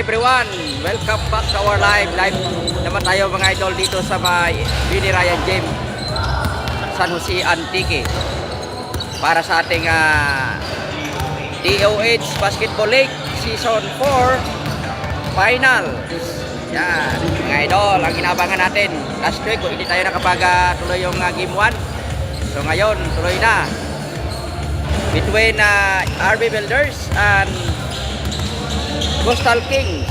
Everyone, welcome back to our live naman tayo mga idol dito sa may Binirayan Gym San Jose Antique para sa ating DOH Basketball League Season 4 Final. Yan mga idol, ang inabangan natin last week kung hindi tayo nakapag-tuloy yung Game 1. So ngayon tuloy na between RB Builders and Coastal Kings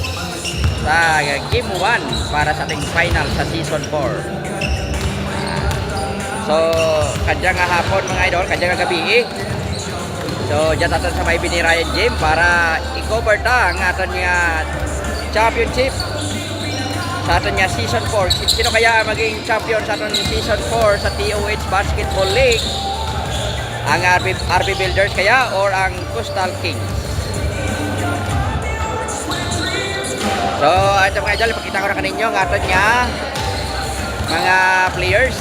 sa Game 1 para sa ating final sa Season 4. So, kadyang hapon mga idol, kadyang gabi. So, dyan natin sa may Binirayan Gym para i-cover ta ang aton nga championship sa aton nga Season 4. Sino kaya maging champion sa aton Season 4 sa DOH Basketball League? Ang RB Builders kaya or ang Coastal Kings? So, ito mga idol, ipakita ko na kaninyo ang aton nga mga players.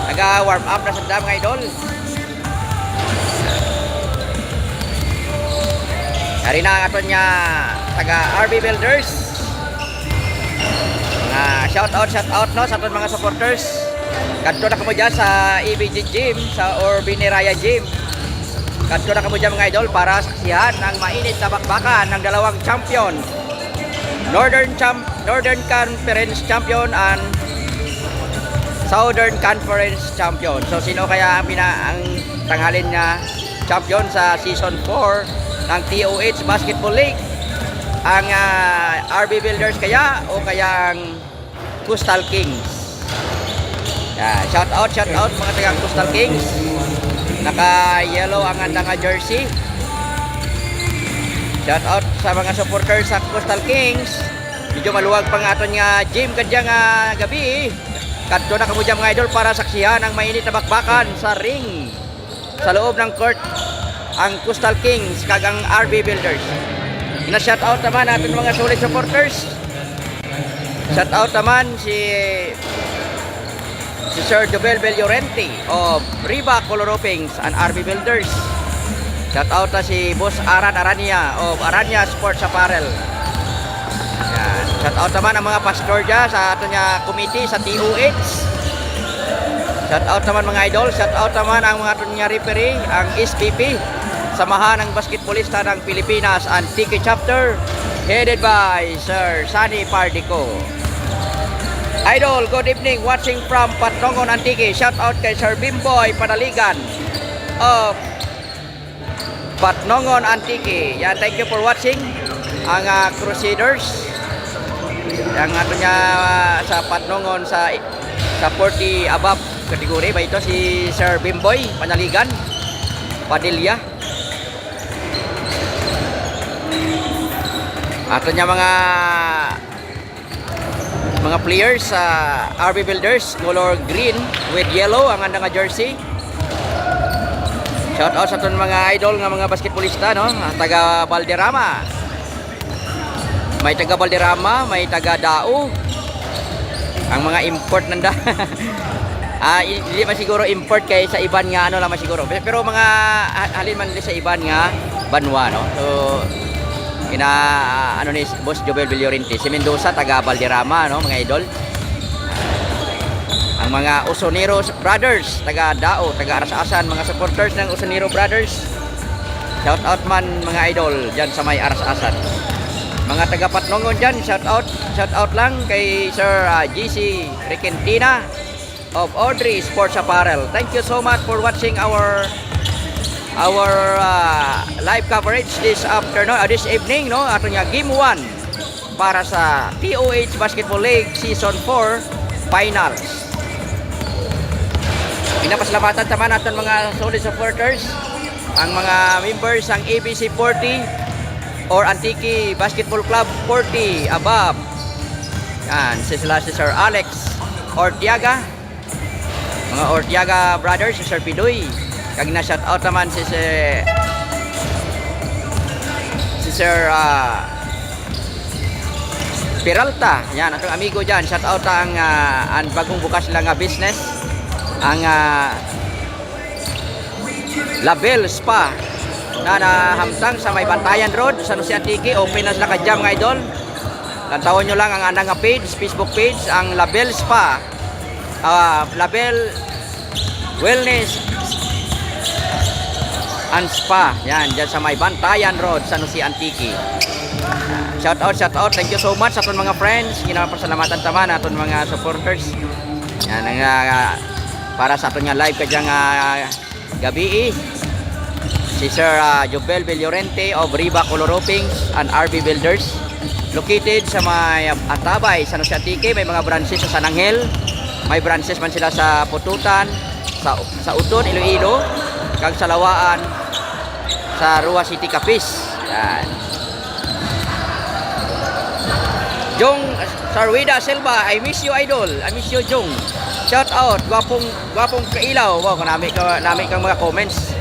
Nag-warm up na sa mga idol. Dari na ang aton nga taga RB Builders. Shout out no sa aton mga supporters. Kadto na kamo dyan sa EBG Gym or Biniraya Gym. Kadto na kamo dyan mga idol para saksihan ang mainit na bakbakan ng dalawang champion, Northern Conference Champion and Southern Conference Champion. So sino kaya ang tanghalin na champion sa Season 4 ng DOH Basketball League? Ang RB Builders kaya o kaya ang Coastal Kings? Shout out mga taga Coastal Kings. Naka-yellow ang nga jersey. Shout out sa mga supporters sa Coastal Kings. Medyo maluwag pang aton nga gym kadyang gabi. Kadto na kamo dyan mga idol para saksihan ang mainit na bakbakan sa ring sa loob ng court ang Coastal Kings kag ang RB Builders. Ina-shout out naman aton mga solid supporters. Shout out naman si Sir Jobel Llorente of Riva Color Ropings and RB Builders. Shout out na si Boss Aran Aranya of Aranya Sports Apparel. Yan. Shout out naman ang mga pastor dyan sa ato niya committee sa DOH. Shout out naman mga idol. Shout out naman ang mga ato niya referee, ang SPP, Samahan ng Basketballista ng Pilipinas Antique Chapter, headed by Sir Sunny Pardico. Idol, good evening. Watching from Patnongon Antique. Shout out kay Sir Bimboy Panaligan of Patnongon Antique. Yan, thank you for watching ang Crusaders. Yang ato niya sa Patnongon sa 40 above kategori ba ito si Sir Bimboy Panaligan Padilla. Ato niya mga players sa RB Builders, color green with yellow ang nga jersey. Shout out sa aton mga idol nga mga basketballista no, taga Valderrama. May taga Valderrama, may taga Dao. Ang mga import nanda. Hindi man siguro import kay sa iban nga ano lang siguro. Pero mga halin man sa iban nga banwa no. So ano ni Boss Jobel Llorente, si Mendoza taga Valderrama no mga idol. Ang mga Usonero Brothers, taga Dao, taga Arasasan, mga supporters ng Usonero Brothers. Shout out man mga idol dyan sa may Arasasan. Mga taga Patnongon dyan, shout out lang kay Sir GC Requentina of Audrey Sports Apparel. Thank you so much for watching our live coverage this afternoon, this evening no, ato nga Game 1 para sa DOH Basketball League Season 4 Finals. Pinapasalamatan naman natin mga solid supporters, ang mga members ng ABC 40 or Antique Basketball Club 40 above. Yan, si Sir Alex Ortiaga, mga Ortiaga brothers, si Sir Pidoy. Kag na shout out naman si Sir Peralta. Yan, atong amigo dyan. Shout out ang bagong bukas lang business, ang Label Spa na nahamtang sa may Bantayan Road, San Jose Antique. Open na sila kadyang mga idol. Tantawon nyo lang ang anang nga page, Facebook page, ang Label Spa. Label Wellness and Spa. Yan, dyan sa may Bantayan Road, San Jose Antique. Shout out. Thank you so much sa aton mga friends. Ginapasalamatan taman aton mga supporters. Yan ang para sa aton nga live kadyang gabi. Si Sir Jobel Villorente of Riva Coloropings and RB Builders. Located sa may Atabay, San Jose Antique. May mga branches sa San Angel. May branches man sila sa Pututan, sa Uton, Iloilo, kag sa Lawaan, sa Rua City, Capiz. Yan. Jong Sarwida Silva, I miss you, idol. I miss you, Jong. Shout out, gwapong kailaw. Wow, nami kang mga comments.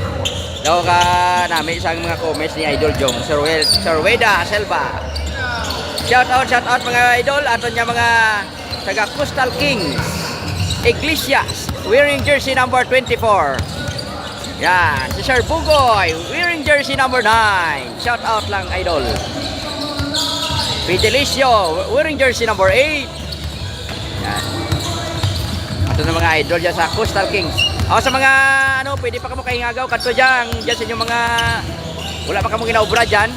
Daw ka nami sa mga comments ni Idol Jong Sarwida Silva. Shout out mga idol, aton niya mga taga Coastal Kings Iglesias, wearing jersey number 24. Yan, si Sir Bugoy, wearing jersey number 9. Shout out lang, idol. Fidelicio, wearing jersey number 8. Yan. Ito na mga idol dyan sa Coastal Kings. Sa mga pwede pa kamo kahingagaw kadto dyan sa inyong mga wala pa kamo ginaobra dyan.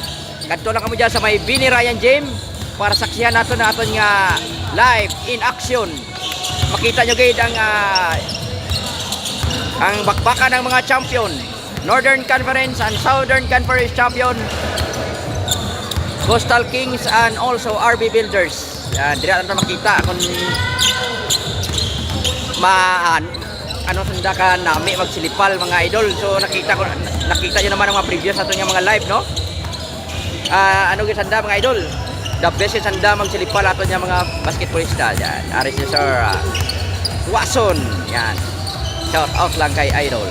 Kadto lang kamo dyan sa may Bini Ryan Gym para saksihan natin nga live in action. Makita nyo gayud ang bakbakan ng mga champion, Northern Conference and Southern Conference champion, Coastal Kings and also RB Builders. Yan, dira natin makita kung sanda ka nami magsilipal mga idol. So nakita nyo naman ang mga previous ato nga mga live, no? Sanda mga idol, the best sanda magsilipal ato nga mga basketballista. Yan, ari si Sir Watson. Yan, shout out lang kay idol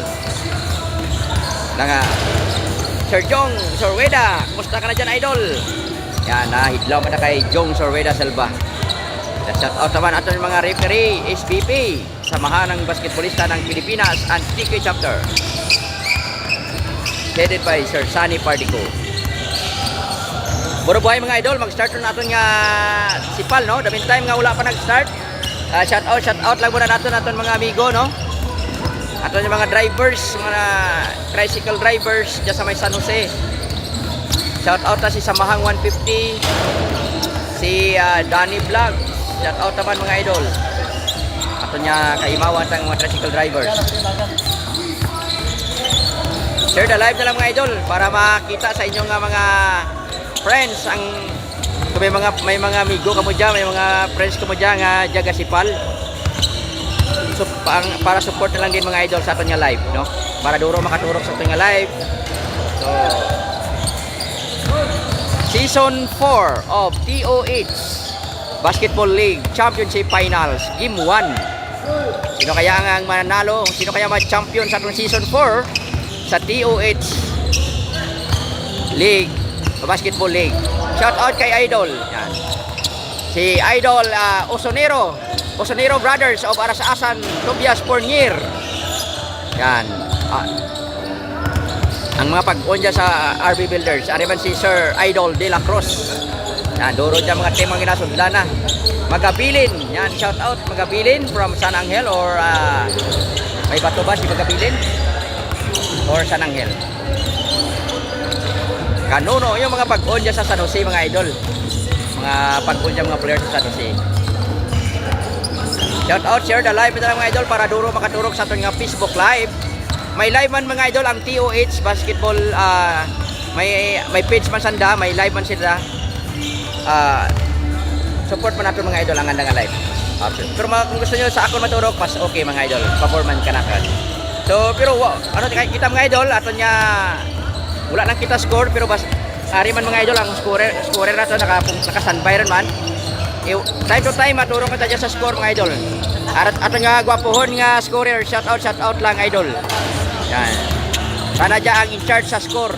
Sir Jong Sorweda. Kumusta ka na dyan, idol? Yan, hidlaw pa na kay Jong Sorweda Silva. Shout out naman ato mga referee SBP, Samahan ng Basketballista ng Pilipinas and TK Chapter, headed by Sir Sunny Pardico. Buro buhay mga idol, mag-start na natin nga sipal, no? The meantime nga wala pa nag-start. Shout out lang muna natin mga amigo, no? Ato yung mga drivers, mga tricycle drivers dyan sa may San Jose. Shout out na si Samahang 150, si Danny Vlog. Shout out naman mga idol. Ato niya kaimawan ang mga tricycle drivers. Share the live na lang mga idol para makita sa inyong mga friends ang kung may mga amigo kamo dyan, may mga friends kamo dyan nga jaga sipal. So, para support na lang din mga idol sa ato niya live, no? Para duro makaturok sa ato niya live. So, Season 4 of TOH Basketball League Championship Finals Game 1. Sino kaya ang mananalo? Sino kaya mag-champion sa atong Season 4 sa TOH League, Basketball League? Shout out kay Idol. Yan. Si Idol Osonero Brothers of Arasasan, Tobias Pornier. Yan. Ang mga pag-on dyan sa RB Builders, ariman si Sir Idol De La Cruz. Yan, duro dyan mga team ang ginasundla na. Magabilin, yan, shout out Magabilin from San Angel or may bato ba si Magabilin? Or San Angel? Kanuno, yung mga pag-on dyan sa San Jose mga idol. Mga pag-on dyan mga players sa San Jose. Shout out, share the live ito lang mga idol para duro makaturok sa ating Facebook live. May live man mga idol ang TOH Basketball, may page man sanda, may live man sila. Support man natin mga idol ang andang live. Pero kung gusto nyo sa akon maturok, pas okay mga idol, paborman kanakan. So pero kita mga idol, aton niya wala lang kita score pero ari man mga idol ang scorer nato naka-standby ron man. Time to time maturok ka dyan sa score mga idol. Aton nga gwapohon nga scorer, shout out lang idol. Yan. Sana dyan ang in-charge sa score.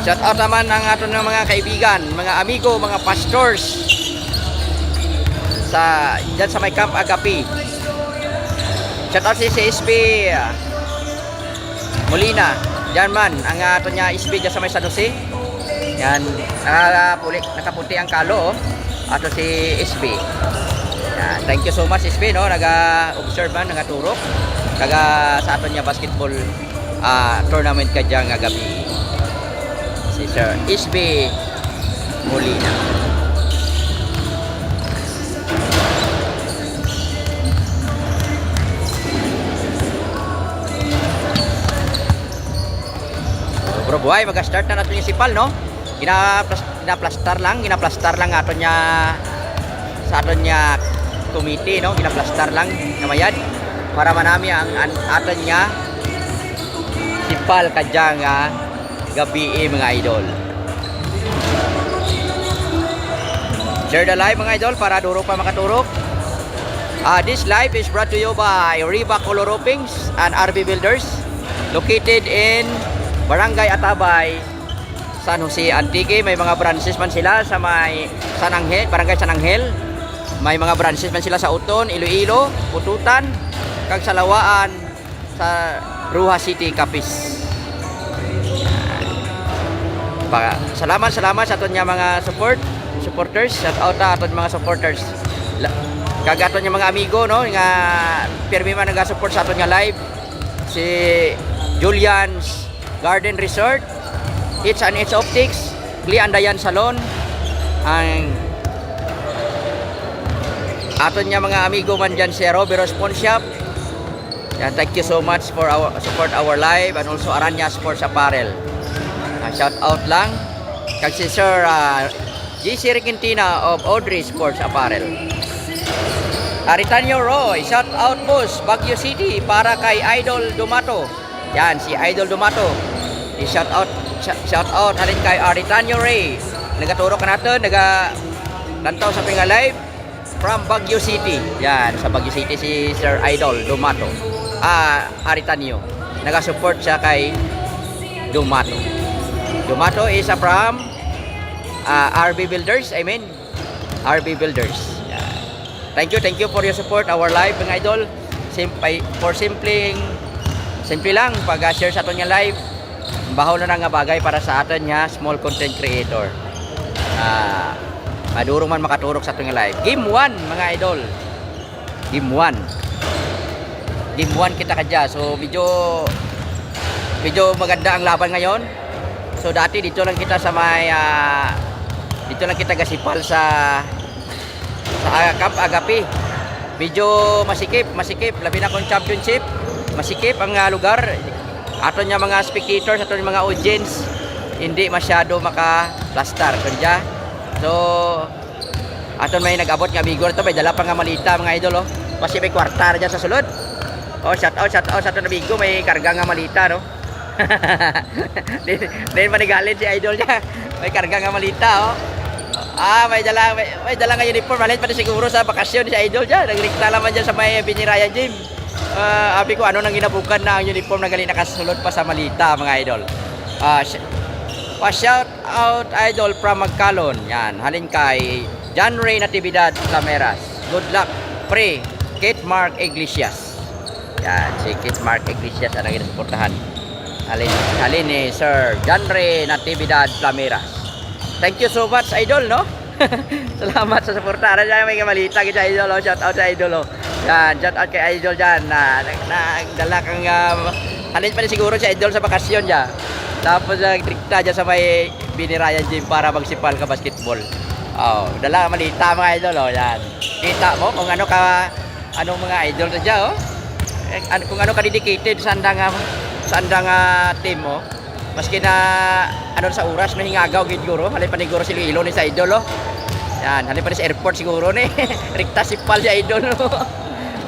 Shout out naman ang aton ng mga kaibigan, mga amigo, mga pastors dyan sa may Camp Agapi. Shout out si SB Molina. Dyan man, ang aton niya SB dyan sa may San Jose. Yan, nakaputi ang kalo, oh. Ato si SB. Yan, thank you so much SB, no? Naga-observe man, nagaturok. Sa aton niya basketball tournament kadya nga gabi. Si Sir SB Molina. Bro buhay, mag-start na natin yung sipal, no? Ginaplastar lang aton niya sa aton niya committee, no? Ginaplastar lang namayad para manami ang aton niya sipal kadya nga gabi, mga idol. Share the live, mga idol, para durok pa makaturok. This live is brought to you by Riva Color Roofings and RB Builders, located in Barangay Atabay, San Jose, Antique. May mga branches man sila sa may San Angel, Barangay San Angel. May mga branches man sila sa Uton, Iloilo, Pututan, kag sa Lawaan, sa Ruha City, Capiz. Salamat sa aton nga mga supporters. Shout out na aton mga supporters. Kag aton nga mga amigo, no, nga pirmi man naga-support sa aton nga live. Si Julian's Garden Resort, It's and It's Optics, Gli Andayan Salon, ang aton nga mga amigo man dyan si Roberos Pawn Shop. Yan, thank you so much for support our live, and also Aranya Sports Apparel. Shout out lang kag si Sir GC Requintina of Audrey Sports Apparel. Aritanyo Roy, shout out boss, Baguio City, para kay Idol Dumato. Yan, si Idol Dumato. Shout out halin kay Aritanyo Ray. Nagaturo ka natin, lantaw sa pinga live from Baguio City. Yan, sa Baguio City si Sir Idol Dumato. Aritanyo. Naga-support siya kay Dumato. Dumato is from RB Builders, RB Builders. Yeah. Thank you for your support our live, mga idol. Simple lang pag-share sa aton nga live. Bahaw na nga bagay para sa aton nga small content creator. Madurong man makaturok sa aton nga live. Game 1, mga idol. Game 1 kita kadya. So medyo maganda ang laban ngayon. So dati dito lang kita sa may dito lang kita gasipal sa Camp Agapi. Medyo masikip, labi na kung championship. Masikip ang lugar. Aton nya mga spectators, aton mga audience hindi masyado maka-plastar kanya. So aton may nag-abot nga bigo to, may dala pa nga malita, mga idol, oh. Kasi may kwarta diyan sa sulod. Oh, shout out sa aton na bigo, may karga nga malita, no. Din manigalit si idol niya. May karga nga malita, oh. May dala nga uniform. Malit pa siguro sa bakasyon si idol niya. Naglikta naman dyan sa may Binirayan Gym. Abi ko ano nang ginabukan na ang uniform na gali nakasulod pa sa malita, mga idol. Shout out idol from Magkalon. Yan, halin kay John Ray Natividad Lameras. Good luck, pre Kate Mark Iglesias. Yan, si Kate Mark Iglesias ang ginasuportahan. Halin ni Sir John Ray Natividad Lameras. Thank you so much, idol, no? Salamat sa suporta. Diyan may kamalita kita, idol, oh. Shout out sa idol, oh. Yan, shout out kay idol dyan. Nagdala kang halin pa rin siguro si idol sa bakasyon dyan. Tapos nagtrikta dyan sa may Binirayan Gym para magsipal ka basketball. Oh, dala malita, mga idol, oh. Yan. Kita mo kung ano anong mga idol na dyan, oh. Kung ano ka dedicated sa andang team mo. Maski na ano sa oras na hingagaw siguro, halin pa siguro si Lilo ni sa idol, oh. Yan, halin pa sa airport siguro ni. Rikta sipal si idol, no.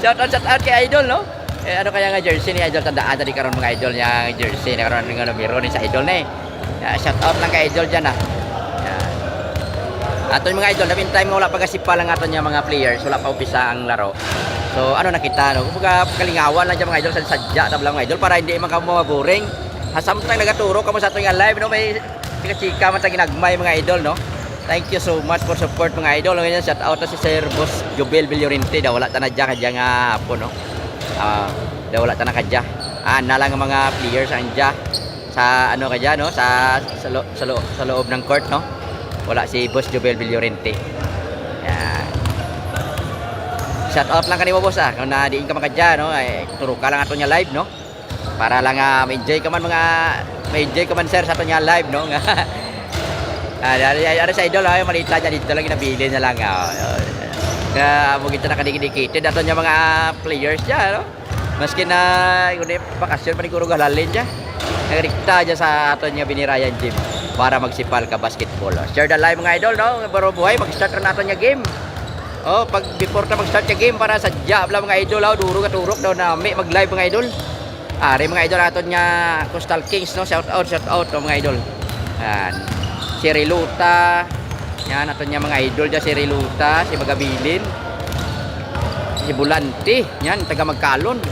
Shout out kay idol, no. Ano kaya nga jersey ni idol, tandaan tadi karon mga idol nya jersey na karon nga numero ni sa idol ni. Shout out lang kay idol diyan, ah. Yan. Aton mga idol, na time wala pagasipal lang aton nya mga players, wala pa umpisa ang laro. So ano nakita, no, kumbaga kalingawan lang dyan mga idol, sa sadya tablang mga idol para hindi man ka maboring. Samtang nagaturo kamo sa aton nga live, no, may chika man ta ginagmay, mga idol, no. Thank you so much for support, mga idol. Ngayon shout out to si Sir Boss Jubel Villorente, daw wala ta na kadya nga hapon, no. Daw wala ta na kadya. Na lang ang mga players andya. sa ano kaya no, sa loob ng court no. Wala si Boss Jobel Villorente. Yan. Shout out lang kanimo boss kung diin ka makadya no, ay turo ka lang ato nya live no. Para lang ma-enjoy ka man ma-enjoy ka man sir sa ato nya live no. Ari sa idol ay malita niya dito lang ginabili na lang Kaya mo kita nakadikit-dikitin ato nya mga players diya no. Maski na kundi bakasyon paniguro galalin diya. Nagrekta diya sa ato nya binirayan gym para magsipal ka basketball. Share the live mga idol no. Baro buhay mag-start na nato nya game. Pag before na mag-start yung game para sa jab lang mga idol, duro ka turok daw na may mag-live mga idol. Ari mga idol aton nya Coastal Kings no, shout out mga idol. Yan. Si Riluta. Yan aton nya mga idol dia si Riluta, si Bagabilin. Si Bulanti, yan taga Magkalon.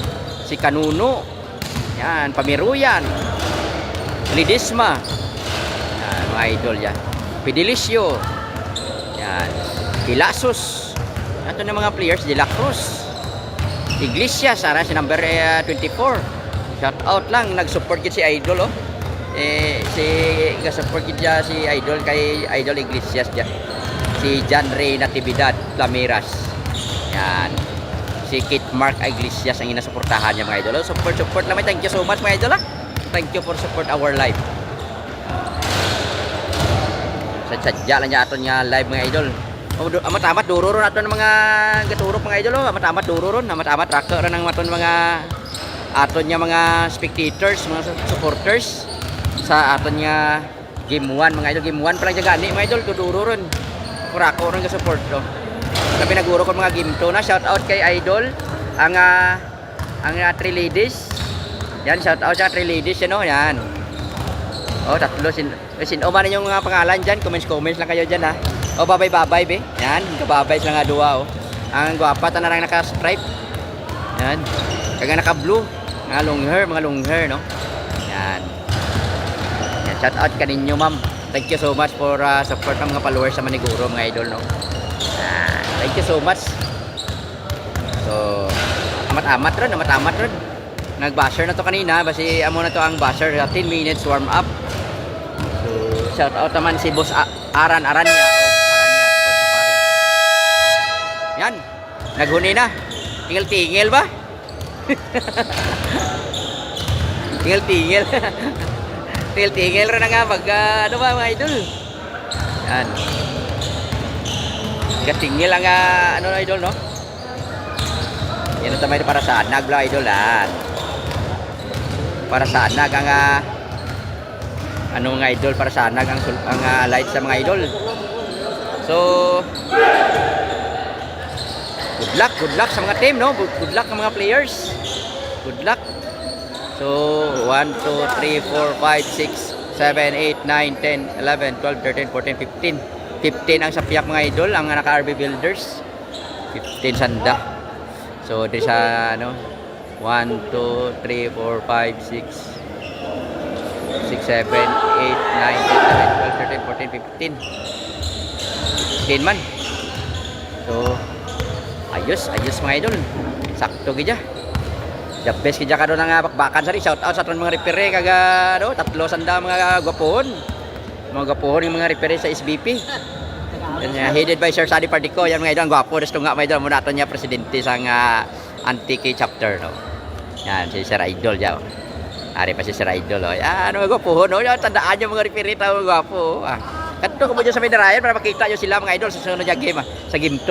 Si Kanuno. Yan, Pamiruyan. Lidisma. Yan mga idol yan. Pidilicio. Yan. Pilasos. Ito na mga players, De La Cruz, Iglesias, si number 24. Shout out lang, nag-support yun si Idol nag-support yun si Idol kay Idol Iglesias dyan. Si John Ray Natividad Plamiras. Yan. Si Kit Mark Iglesias ang inasuportahan niya mga idol. Support naman. Thank you so much mga idol Thank you for support our live. Sadya lang niya ato niya live mga idol. Amat-amat duro ron aton mga gaturok mga idol amat-amat duro ron amat-amat tracker ron ang aton mga aton nya mga spectators, mga supporters sa aton nya game 1 mga idol. Game 1 pa lang dyan gani mga idol duro ron kurako ron ga support no. Tapi naguro ko mga game 2 na. Shout out kay idol ang 3 ladies. Yan, shout out sa 3 ladies no. Yan. Tatlo sin man yung mga pangalan diyan. Comments lang kayo diyan ha. Babay be. Yan, kababay sila nga duwa Ang gwapa ta na lang naka-stripe. Yan. Kaga naka-blue, mga long hair no. Yan. Yan, shout out kaninyo ma'am. Thank you so much for support ng mga followers sa Maniguro mga idol no. Thank you so much. So, amat-amat ron. Nag-basher na to kanina, basi amo na to ang basher 10 minutes warm up. So, shout out naman si Boss Aran Aranya. Yan, naghuni na. Tingil ba? Tingil rin na nga ano ba mga idol? Yan. Katingil ang ano na idol no? Yan ang tamay para sa anag la idol Para sa anag ang ano mga idol, para sa anag ang light sa mga idol. So good luck sa mga team no. Good luck sa mga players. Good luck. So 1 2 3 4 5 6 7 8 9 10 11 12 13 14 15 15 ang sapiak mga idol ang naka-RB Builders. 15 sanda. So di sa ano 1 2 3 4 5 6 6 7 8 9 10 11 12 13 14 15 15 man. So ayos mga idol. Sakto gidya. The best gidya ka doon nga bakbakan sa rin. Shout out sa aton mga referee kaga no, tatlo sanda mga gwapohon. Mga gwapohon yung mga referee sa SBP. Headed by Sir Sadi Partico. Yan mga idol, ang gwapo. Resto nga mga idol, muna aton niya presidente sa Antique chapter no. Yan si Sir Idol diyan. Ari pa si Sir Idol Ano mga gwapohon no. Tandaan yung mga referee ta mga gwapo. Kadto ko mo dyan sa Medarayan para makita nyo sila mga idol sa sunod na game sa game 2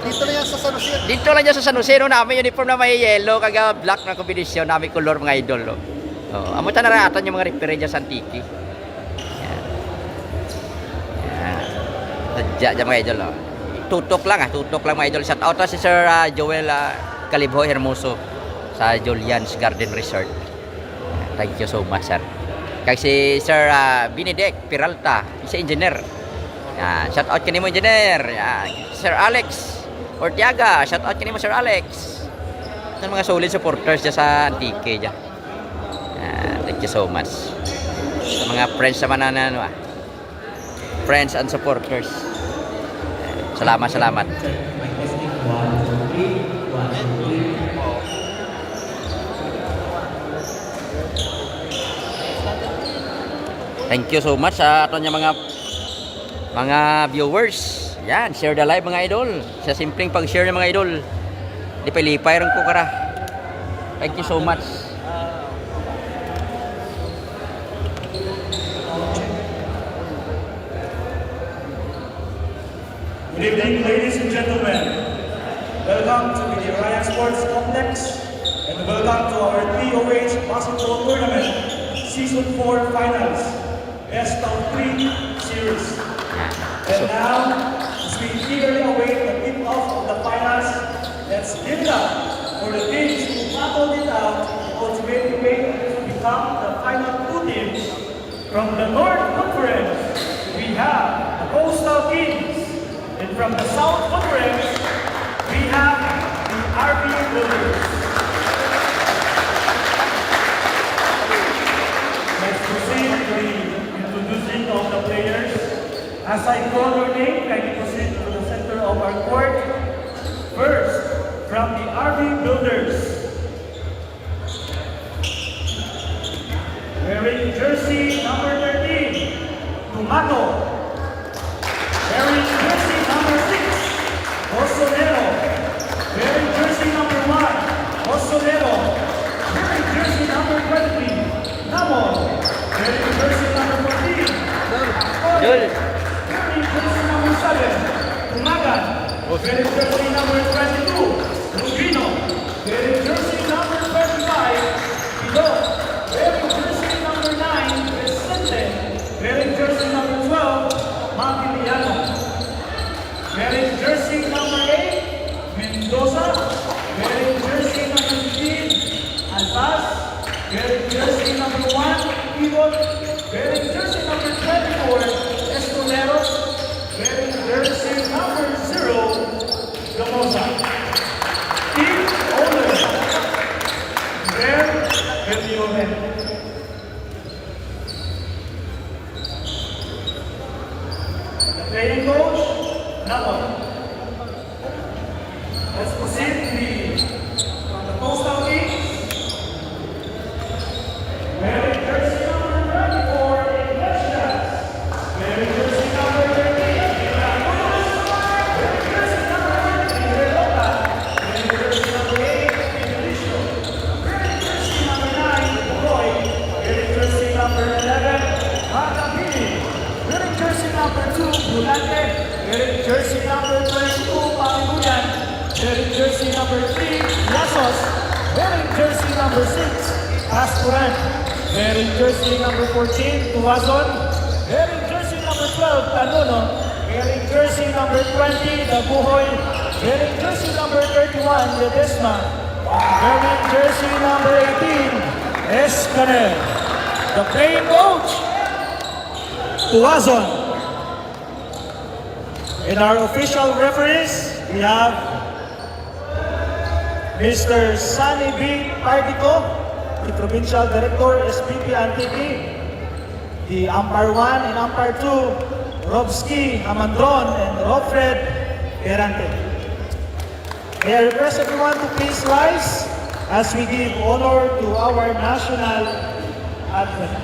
Dito na yan sa San Jose. Dito lang yan sa San Jose no, namin uniform na may yellow kaga black na kombinasyon, namin color mga idol no. Amo ta naratan yung mga referee dyan sa Antique. Sadya dyan mga idol no. Tutok lang mga idol. Shout out si Sir Joel Calibho Hermoso sa Julian's Garden Resort. Thank you so much sir. Kay si Sir Benedict Peralta, isa engineer. Shout out kanimo engineer. Sir Alex Ortiaga, shout out kanimo Sir Alex. Sa mga solid supporters dyan sa Antique dyan. Thank you so much. Sa mga friends naman na friends and supporters. Salamat. Thank you so much sa ato niya mga viewers. Yan, share the live mga idol. Sa simpleng pag-share ng mga idol. Lipay-lipay rin ko kara. Thank you so much. Good evening, ladies and gentlemen. Welcome to the Ryan Sports Complex and welcome to our POH Basketball Tournament Season 4 Finals Best of 3 Series. And now, as we eagerly await the tip-off of the finals, let's give it up for the teams who battled it out and ultimately made to become the final 2 teams. From the North Conference, we have the Coastal Kings. And from the South Conference, we have the RB Builders. Let's proceed to the introducing of the players. As I call your name, kindly proceed to the center of our court. First, from the RB Builders, wearing jersey number 13, Tomato. Wearing jersey number 6, Osonero. Wearing jersey number 1, Osonero. Wearing jersey number 20, Namon. Wearing jersey number 14, Wearing jersey number 7, Tumagan. Wearing jersey number 22, Rubino. Wearing jersey number 25, Pido. Wearing jersey number 9, Vicente. Wearing jersey number 12, Mantiliano. Wearing jersey number 8, Mendoza. Wearing jersey number 15, Alpaz. Wearing jersey number 1, Ibon. Wearing jersey number 24, Escolero. Wearing jersey number 0, Gamosa. Team owner, Ver Berlioven. Playing coach, Namon. Let's proceed from the Coastal Kings. Wearing jersey number 34, Iglesias. Wearing jersey number 13, Ramos. Wearing jersey number 13, Relota. Wearing jersey number 8, Felicio. Wearing jersey number 9, Roy. Wearing jersey number 11, Magabini. Wearing jersey number 2, Bulante. Wearing jersey number 22, Pangiguyan. Wearing jersey number 3, Lasos. Wearing jersey number 6, Asturan. Wearing jersey number 14, Tuazon. Wearing jersey number 12, Tanuno. Wearing jersey number 20, Dabuhoy. Wearing jersey number 31, Ledesma. Wearing jersey number 18, Escanel. The playing coach, Tuazon. In our official referees, we have Mr. Sunny B. Partico, the Provincial Director, SPP NTP. The Umpire 1 and Umpire 2, Robski Amandron and Robfred Erante. May I request everyone to please rise as we give honor to our national anthem.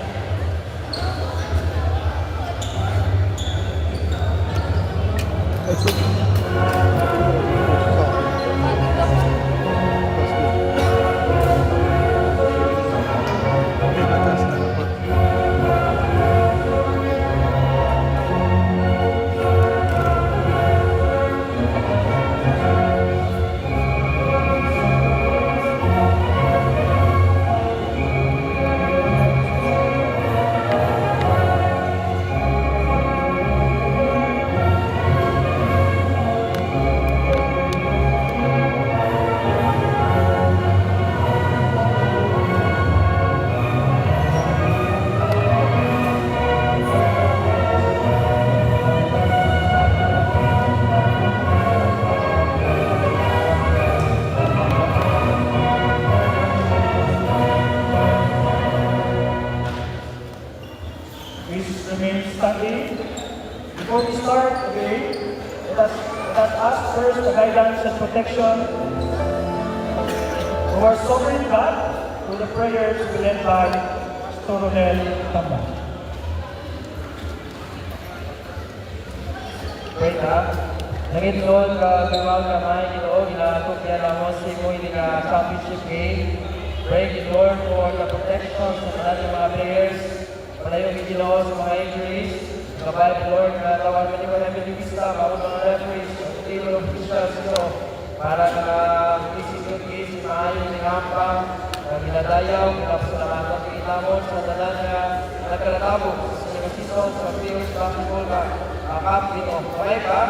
Before we start today, let us ask first the guidance and protection of our sovereign God through the prayers led by Coronel Tamba. Cuenca. Nangitulog gawal kamay ito, ginatupya lamang si mo in the championship game. Pray the Lord for the protection sa kanilang mga players. Malayo Ginoo sa mga injuries. Kabay the Lord na tawag mo naman namin yung vista, bawal mga referees, table of officials ito. Para isipin si maayo ni Hampa, ginadayaw, pinapasalamatan ng Itamos sa tanan na nagkalatabog sa negasison sa Philippines basketball cup dito. Okay pa?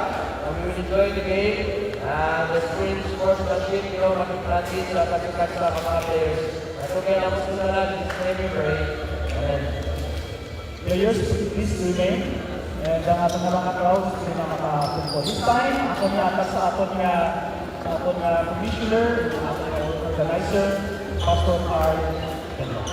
We will enjoy the game and the spirit sportsmanship, makikipagin sa kasikat sa mga players. At kung kaya naman susunod, this may be pray. Amen. Players, please remain. And ang ating mga crowds, sila makapagpo. This time, ako niya atas sa aton nga commissioner, aton nga organizer, Pastor R. Kendall.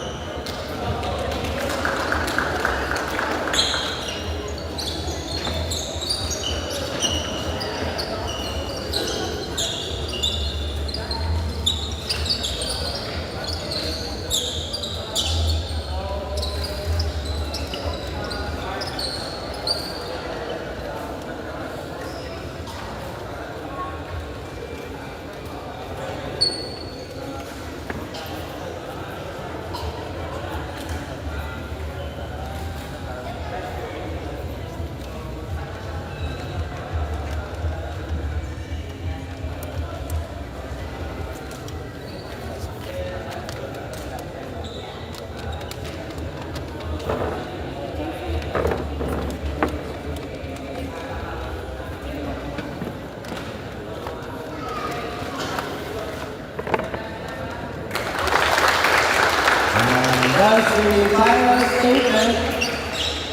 That's the final statement.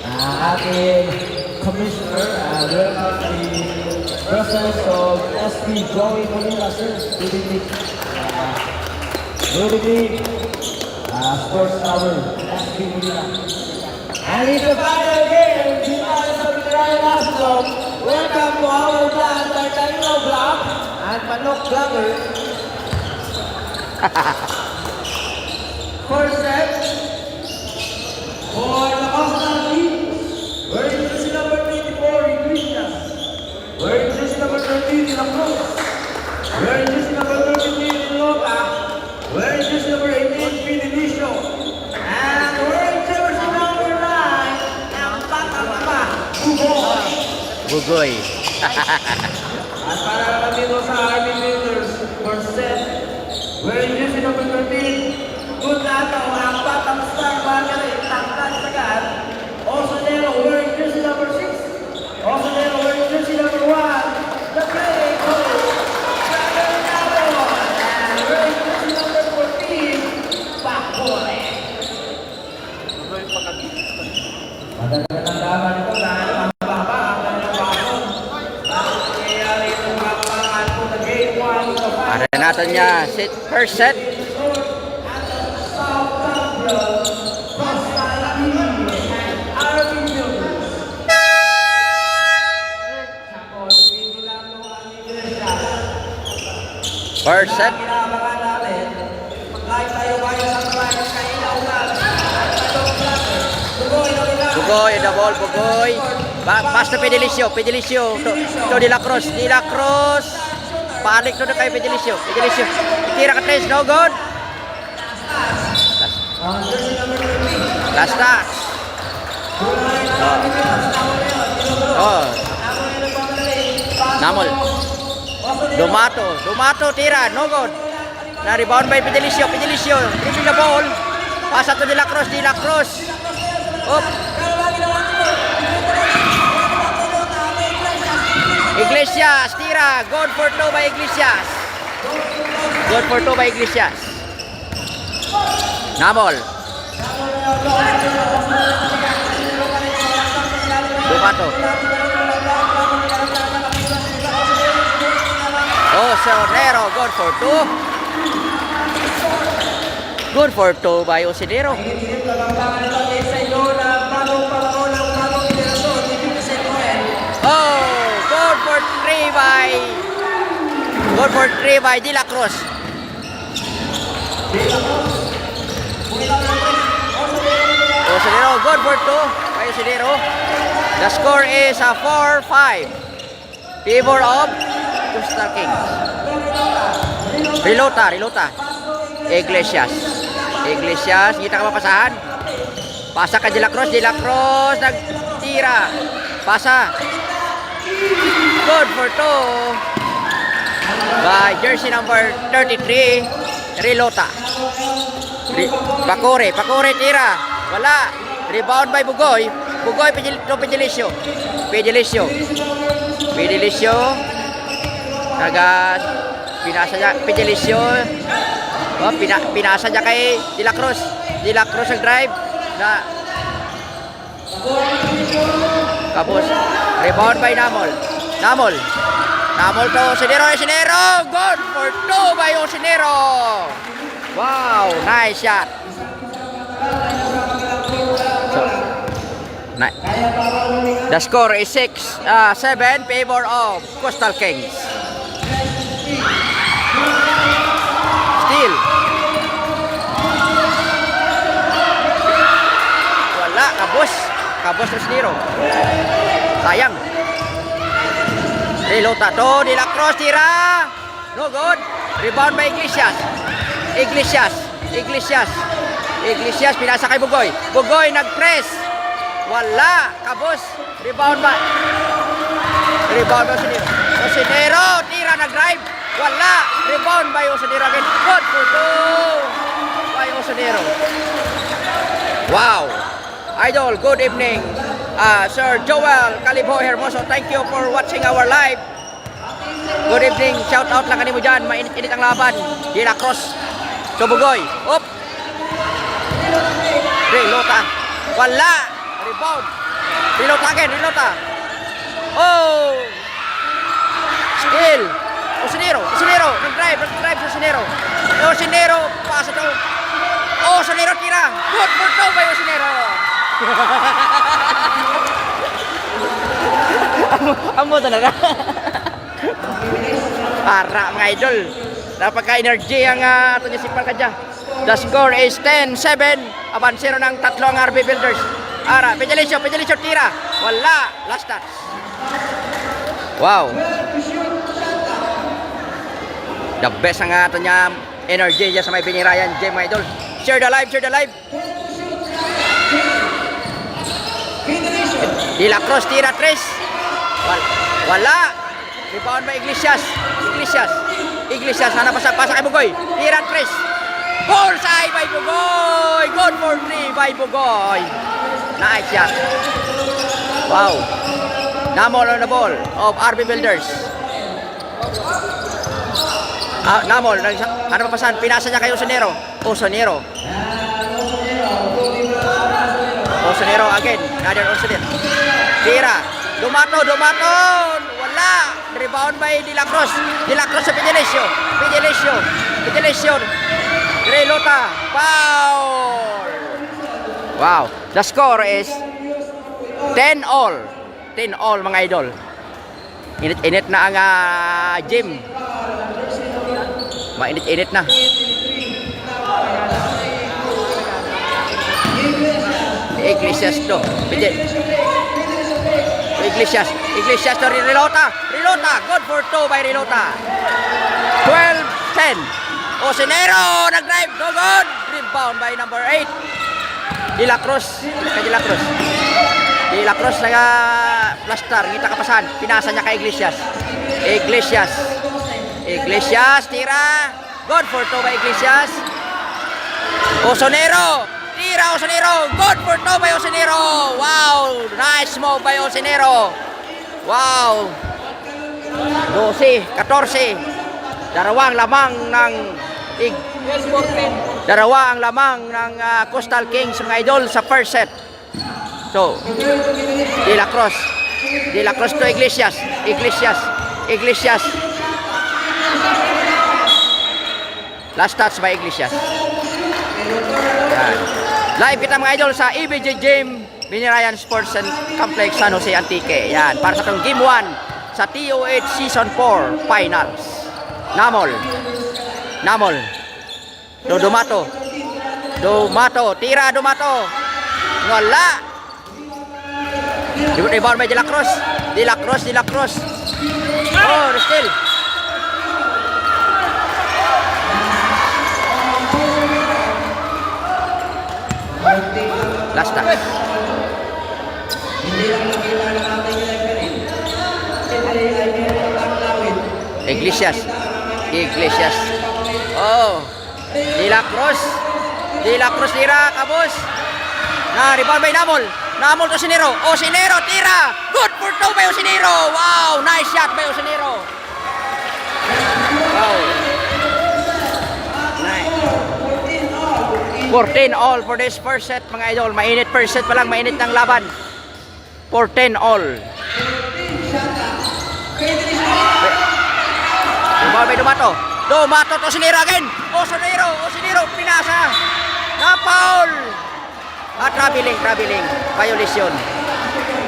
Ating Commissioner, welcome the presence of SP Joey Molina, sir. Good evening. Good evening. Sports Tower, SP Molina. And in the final game, the Pirates of Mineral Basketball, welcome to our vlog, Tartanino Vlog, and Manok Vlogger. First set for the Coastal team, wearing jersey number 24, Iglesias. Wearing jersey number 13, De La Cruz. Wearing jersey number 33, Loca. Wearing jersey number 18, Fidelicio. And wearing jersey number 9, ang Papa, Bugoy. Bugoy. At para naman dito sa Army Builders, first set, wearing jersey number 13, good nato ang Batang Star Margaret, Tangkad Sagan. Also there, wearing jersey number 6. Also there, wearing jersey number 1, the great coach, Brother Nabo. And wearing jersey number 14, Pacoy. Magandang laban ito dahil ang baba ang kanyang bakon. Bakit nangyayari itong bakbakan po na game 1 sa Para natin niya, first set. First set. Bugoy, the ball, Bugoy. Pass to Fidelicio, to De La Cruz. De La Cruz. Balik to kay Fidelicio. Tira ka tres, no good. Last touch. Oh. Namol. Dumato, tira, no good. Na-rebound by Fidelicio, dribbling the ball. Pasa to De La Cruz. Up. Iglesias, tira. Good for 2 by Iglesias. Namol. Dumato. Oh, Osinero, good for 2. Good for 2 by Osinero. Oh, good for 3 by De La Cruz. Osinero, good for 2 by Osinero. The score is 4-5. Favor of Coastal Kings. Relota. Iglesias. Hindi ka mapasahan. Pasa ka De La Cruz. Nagtira. Pasa. Good for 2. By jersey number 33, Relota. Pakore, tira. Wala. Rebound by Bugoy. Pidilicio. Pinasa niya. Pidilicio. Oh, pinasa niya kay De La Cruz. Ang drive. Tapos, rebound by Namol to Osinero. Good for 2 by Osinero. Wow, nice shot. The score is 6-7 favor of Coastal Kings. Steal. Wala, kabos Osinero. Sayang. Relota to, De La Cruz, tira. No good. Rebound by Iglesias, pinasa kay Bugoy. Nag-press. Wala, kabos. Rebound ba Osinero, tira, nag-drive. Wala, rebound by Osinero again. Good for 2 by Osinero. Wow. Idol, good evening. Sir Joel Calibo Hermoso, thank you for watching our live. Good evening, shout out lang kanimo dyan. Mainit-init ang laban. De La Cruz to Bugoy. Up. Relota. Wala. Rebound. Relota. Oh. Steal. Osinero. Nag-drive sa Osinero. Pasa to. Osinero tira. Good for 2 by Osinero. Amo talaga. Para mga idol. Napaka-energy ang tunyasipal ka dyan. The score is 10-7. Abansero ng 3 ang RB Builders. Pidilicio, tira. Wala. Last touch. Wow. The best ang tunya energy dyan sa may binirayan dyan mga idol. Share the live. De La Cruz, tira 3. Wala. Rebound by Iglesias. Pasa kay Bugoy. Tira 3. Bullseye by Bugoy. Good for 3 by Bugoy. Nice shot. Wow. Namol on the ball of RB Builders. Namol. Papasan. Pinasa niya kay Osinero. Osinero again. Another Osinero. Tira. Dumato. Wala. Rebound by De La Cruz sa Pidilicio. Relota. Foul. Wow. The score is 10-all. 10-all mga idol. Init na ang gym. Mainit na. Iglesias to. Iglesias to Relota. Good for 2 by Relota. 12-10. Osinero nag-drive. No good. Rebound by number 8. De La Cruz nag-plaster. Ngita kapasan. Pinasa niya kay Iglesias. Tira. Good for 2 by Iglesias. Osinero. Good for 2 by Osinero. Wow. Nice move by Osinero. Wow. 12-14. Dalawa ang lamang ng Coastal Kings mga idol sa first set. So, De La Cruz to Iglesias. Last touch by Iglesias. Yan. Live kita mga idol sa EBJ Gym, Binirayan Sports and Complex San Jose Antique. Yan, para sa itong Game 1 sa TOH Season 4 Finals. Namol. Dumato. Tira, Dumato. Wala. Rebound by De La Cruz. Oh, still. Last na. Iglesias. Iglesias. Oh. De La Cruz. De La Cruz tira, kabos. Na, rebound by Namol. Namol to Osinero. Osinero tira. Good for two by Osinero. Wow, nice shot by Osinero. Wow. Nice. 14 all for this first set, mga idol. Mainit first set pa lang, mainit ng laban. 14 all. Rebound by Dumato. Dumato to Osinero again. Osinero, pinasa. Na foul. Traveling. Violation.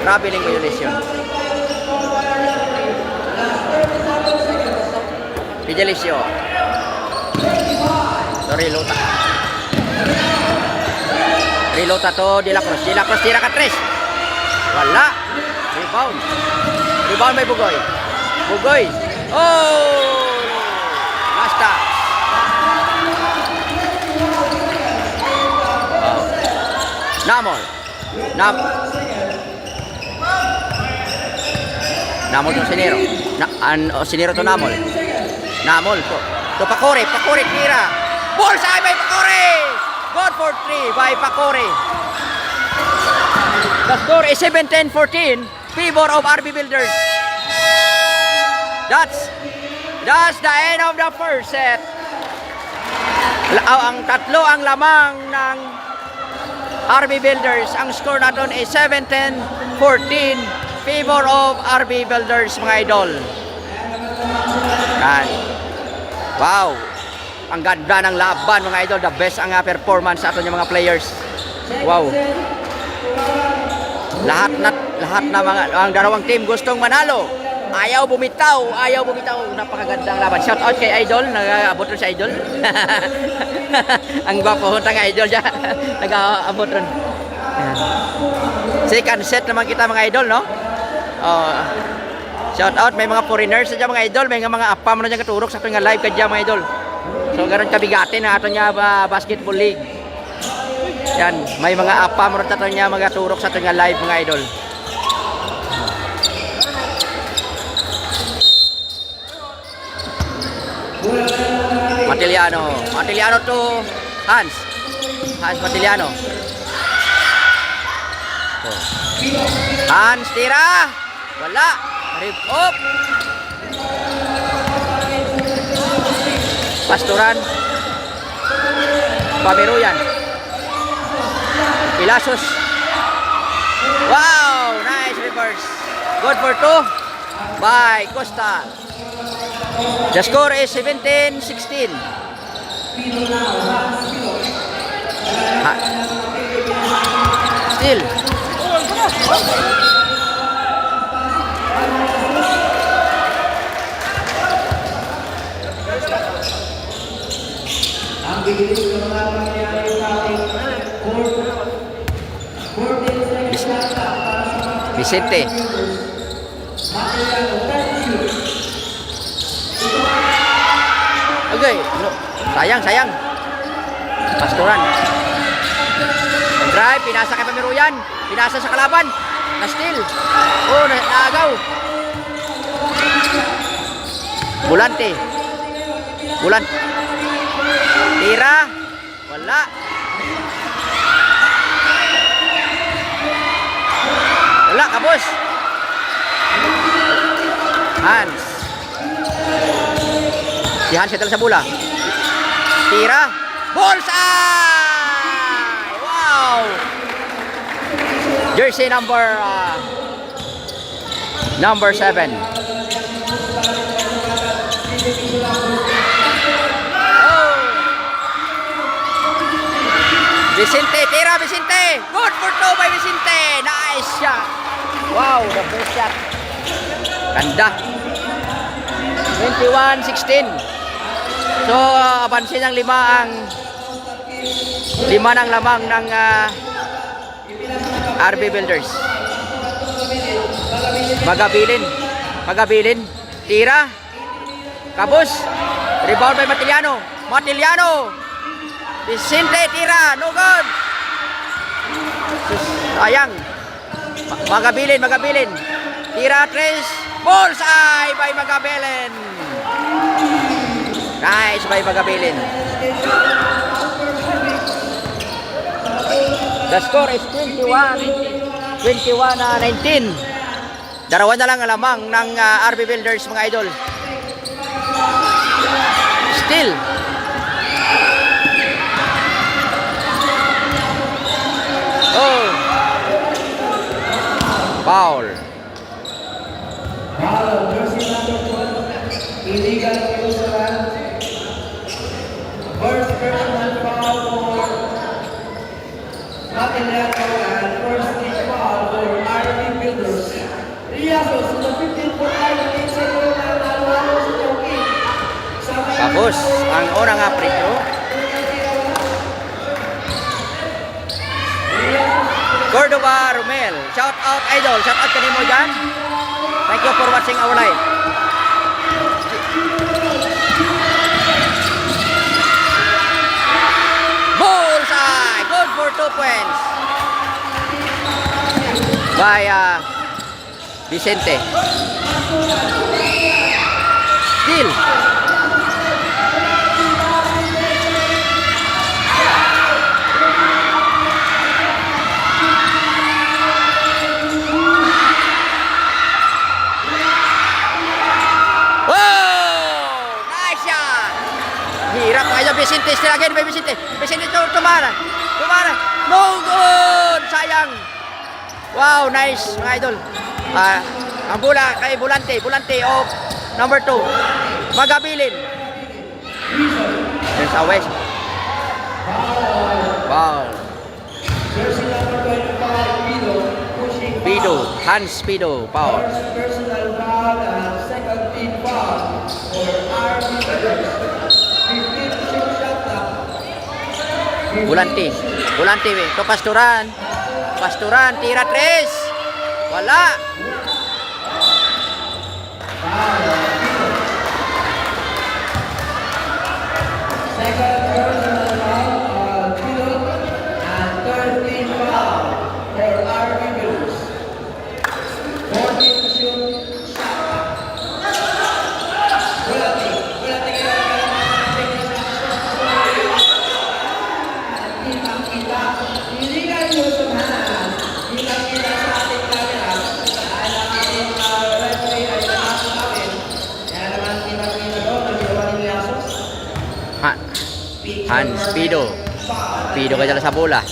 Traveling violation. Fidelisio. Sorry, Lota. Rilota to De La Cruz. De La Cruz tira ka 3. Wala. Rebound. Rebound by Bugoy. Oh! Basta. Oh. Namol to Osinero. Osinero to Namol to Pakore tira. Ball side by Pakore. Good for 3 by Pakore. The score is 17-14 favor of RB Builders. That's the end of the first set. Ang tatlo ang lamang ng RB Builders. Ang score natin is 17-14 favor of RB Builders, mga idol. Yan. Wow. Ang ganda ng laban, mga idol. The best ang performance sa ato ng mga players. Wow. Lahat na mga ang dalawang team gustong manalo. Ayaw bumitaw. Napakagandang laban. Shout out kay Idol, nag-abot ron sa Idol. Ang gwapo hunta nga Idol diya. Nag-abot ron. Second set naman kita, mga Idol, no? Shout out, may mga foreigners diyan, mga Idol, may mga apam na diyan katurok sa ating live kadya, mga Idol. So garon kabigatin ang ato nya basketball league. Yan, may mga apam ron ato nya mga turok sa ating live, mga Idol. Matiliano to Hans Matiliano. Hans tira. Wala. Rip up. Pastoran. Pamiruyan. Ilasos. Wow, nice reverse. Good for 2 by Costa. The score is 17-16. Still. Ang bilis ng mga nangyayari sa ating Vicente. Okay, no. Sayang. Pastoran. Drive, pinasa kay Pamiruyan. Pinasa sa kalaban. Na-steal. Oh, naagaw. Bulante. Tira. Wala. Kabos. Hans. Si Hans settle sa bola. Tira. Bullseye! Wow! Jersey number 7. Oh! Vicente, tira Vicente! Good for 2 by Vicente! Nice shot! Wow, the best shot. Ganda. 21-16. So, abansin ng 5 ng lamang ng RB Builders. Magabilin. Magabilin. Tira. Kabus. Rebound by Matiliano. Matiliano. Vicente tira. No good. Sayang. Magabilin. Tira tres. Bullseye by Magabilin. Nice by Magabilin. The score is 21-19. Darawa na lang ang lamang ng RB Builders, mga idol. Still. Oh. Foul. Jersey number 12, illegal use of hand. First personal foul for Matiliano and first team foul for RB Builders. Riaso, sa 15-foot line, inside goal na nalalo sa Toki. Tapos, ang unang free throw. Cordoba Romel. Shout out idol. Shout out kanimo dyan. Thank you for watching our live. Bullseye! Good for 2 points. By Vicente. Still. Hirap kayo Vicente, still again by Vicente. Vicente tumara. No good. Sayang. Wow, nice mga idol. Ang bola kay Bulante of number 2. Magabilin. There's a west. Wow. Jersey number 25, Pido, pushing Pido, Hans Pido, foul. First personal foul and second team foul for RB Builders. 15 shot clock. Bulante to Pasturan, tira tres. Wala. Second personal foul, Pido, and third team foul for RB Builders. 14 to shoot, shot clock. Bulati kita. Illegal use of hand. Kita sa ating camera. Dahil ang ating referee ay nakaso natin. Kaya naman kita doon. Naggawa ni Liasos. Hans Pido ka dyan sa bola.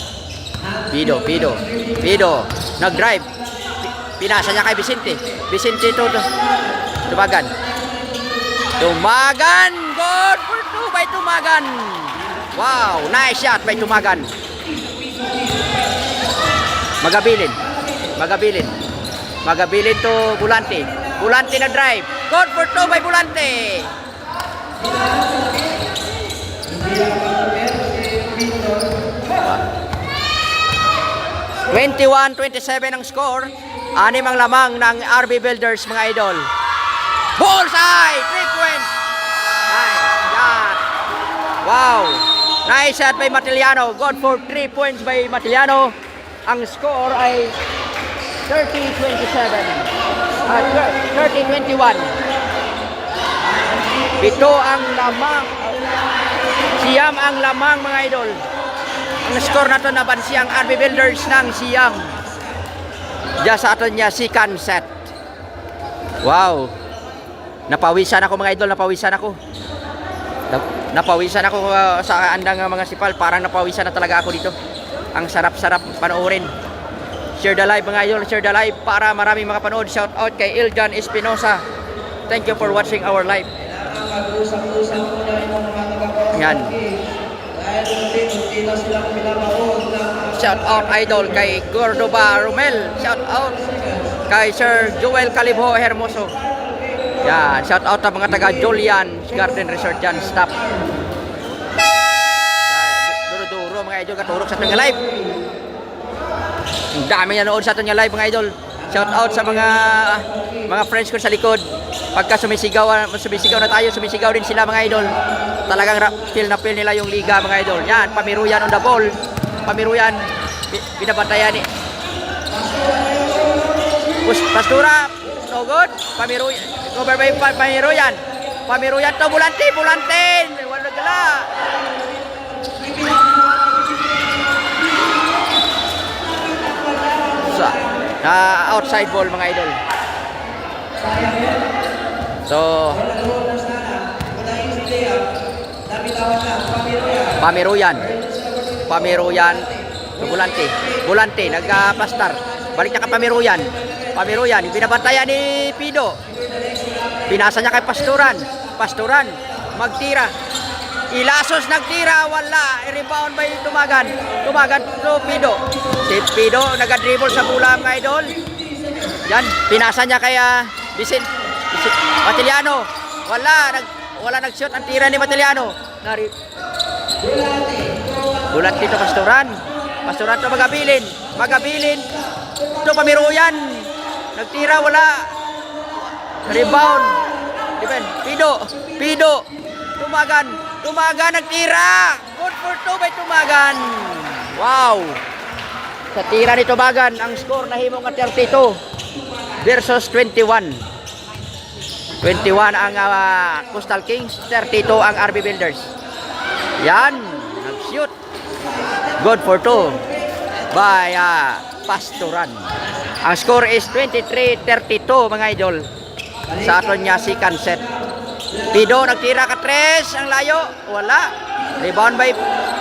Pido nag-drive. Pinasa niya kay Vicente to Tumagan. Good for 2 by Tumagan. Wow, nice shot by Tumagan. Magabilin to Bulante na drive. Good for 2 by Bulante. 21-27 ang score. 6 ang lamang ng RB Builders, mga idol. Bullseye! 3 points! Nice shot! Wow! Nice shot by Matiliano. Good for 3 points by Matiliano. Ang score ay 30-27. 30-21. Ito ang lamang. Siyam ang lamang, mga idol. Ang score na ito nabansi ang RB Builders ng siyam. Diyan sa atin niya second set. Wow. Napawisan ako, mga idol. Napawisan ako sa andang mga sipal. Parang napawisan na talaga ako dito. Ang sarap-sarap panoorin. Share the live, mga idol. Share the live para maraming makapanood. Shout out kay Iljan Espinosa. Thank you for watching our live. Yan. Shout out idol kay Cordoba Romel. Shout out kay Sir Joel Calibho Hermoso. Yan, shout out sa mga taga Julian Garden Resort dyan, staff. Duro-duro mga idol, katurok sa ating live. Ang dami nanood sa ating live, mga idol. Shout out sa mga friends ko sa likod. Pagka sumisigaw na tayo, sumisigaw din sila mga idol. Talagang feel na feel nila yung liga mga idol. Yan, Pamiruyan on the ball. Pamiruyan, binabantayan ni Pastura, no good. Pamiruyan, cover by Pamiruyan. Pamiruyan to, Bulantin. Wala gala. Outside ball mga idol. So Pamiruyan to Bulante nagplastar. Balik niya kay Pamiruyan yung binabantayan ni Pido. Pinasa niya kay Pasturan magtira. Ilasos nagtira, wala. I-rebound by Tumagan to Pido. Si Pido nag-dribble sa bola mga idol. Yan, pinasa niya kay Matiliano. Wala nag-shoot ang tira ni Matiliano. Bulat dito Pasturan to Magabilin to Pamiruyan. Nagtira, wala. Rebound. Defend. Pido. Tumagan nagtira. Good for 2 by Tumagan. Wow. Sa tira ni Tumagan, ang score nahimo nga 32 versus 21. 21 ang Coastal Kings, 32 ang RB Builders. Yan, nag-shoot. Good for 2 by Pasturan. Ang score is 23-32 mga idol. Sa aton niya second set. Pido nagtira ka 3, ang layo, wala. Rebound by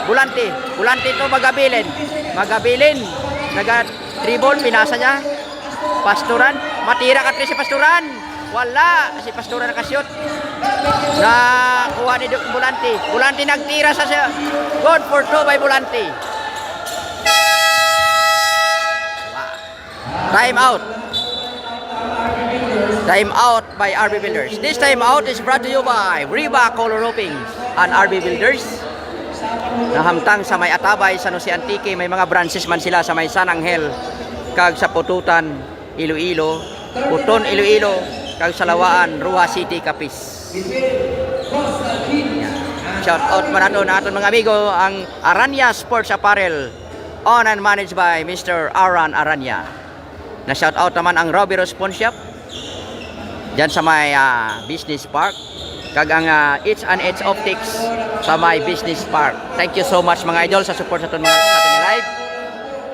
Bulante to Magabilin. Nag-dribble, pinasa niya. Pasturan, matira ka 3 si Pasturan. Wala, si Pasturan nakashoot. Nakuha ni Bulante nagtira sa siya. Good for 2 by Bulante. Time out by RB Builders. This time out is brought to you by Riva Color Roofing and RB Builders. Nahamtang sa may Atabay, San Jose Antique. May mga branches man sila sa may San Angel, kag sa Pututan, Iloilo, Puton, Iloilo, kag sa Lawaan, Ruha City, Capiz. Shout out man naton mga amigo ang Aranya Sports Apparel, owned and managed by Mr. Aran Aranya. Na shout out naman ang Robiros Pawn Shop dyan sa may Business Park, kag ang H&H Optics sa may Business Park. Thank you so much mga idol sa support sa aton live.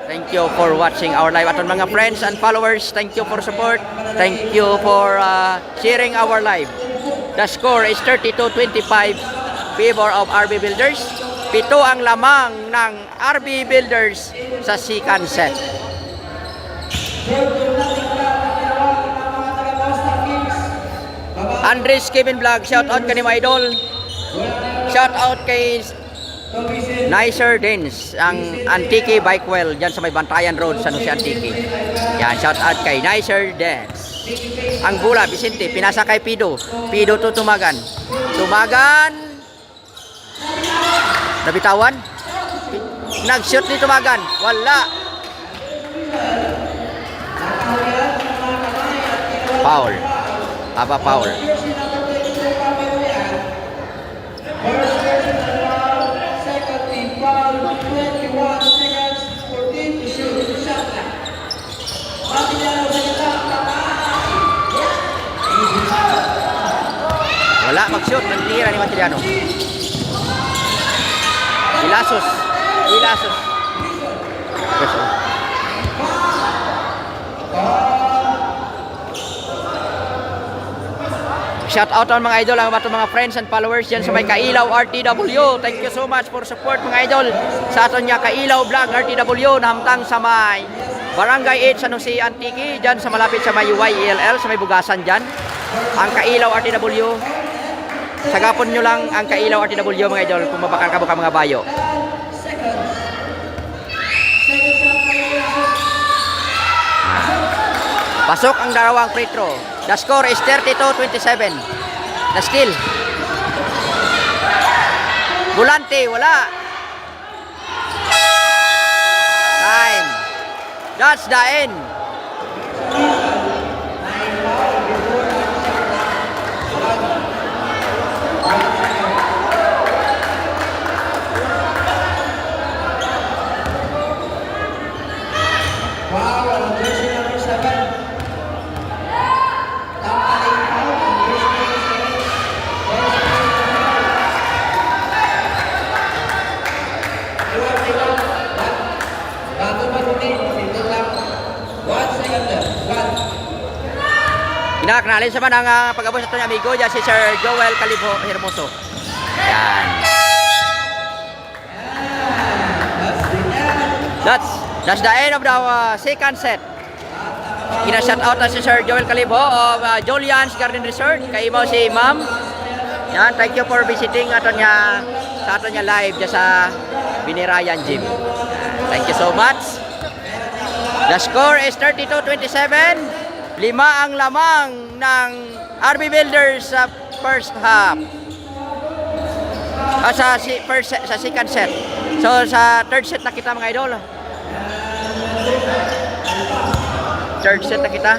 Thank you for watching our live. Aton mga friends and followers, thank you for support. Thank you for sharing our live. The score is 32-25 favor of RB Builders. 7 ang lamang ng RB Builders sa second set. Andres Kevin Vlog, shout out kay mga idol. Shout out kay Nicer Dens, ang Antique Bikewell dyan sa may Bantayan Road, San Jose Antique. Yan, shout out kay Nicer Dens. Ang bola, Vicente, pinasa kay Pido to Tumagan. Nabitawan. Nag-shoot ni Tumagan, wala. Foul. Foul. Wala mag-shoot, nagtira ni Matiliano. Ilasos. Shout out on mga idol, ang mga friends and followers dyan sa may Kailaw RTW. Thank you so much for support mga idol sa aton niya Kailaw Vlog RTW, nahamtang sa may Barangay 8 San Jose Antique, dyan sa malapit sa may UYELL, sa may Bugasan dyan. Ang Kailaw RTW, sagapon nyo lang ang Kailaw RTW mga idol kung mabakal ka mga bayo. Pasok ang dalawang free throw. The score is 32-27. The steal. Bulante, wala. Time. That's the end. Inaknalin sa man ang pag-abot sa ito niya amigo dyan si Sir Joel Calibho Hermoso. Yan. That's the end of the second set. Kina-shout out na si Sir Joel Calibho of Julian's Garden Resort. Kaibaw si Ma'am. Yan, thank you for visiting aton niya sa aton niya live dyan sa Binirayan Gym. Thank you so much. The score is 32-27. 5 ang lamang ng RB Builders sa first half. Sa second set. So sa third set na kita mga idol. Third set na kita.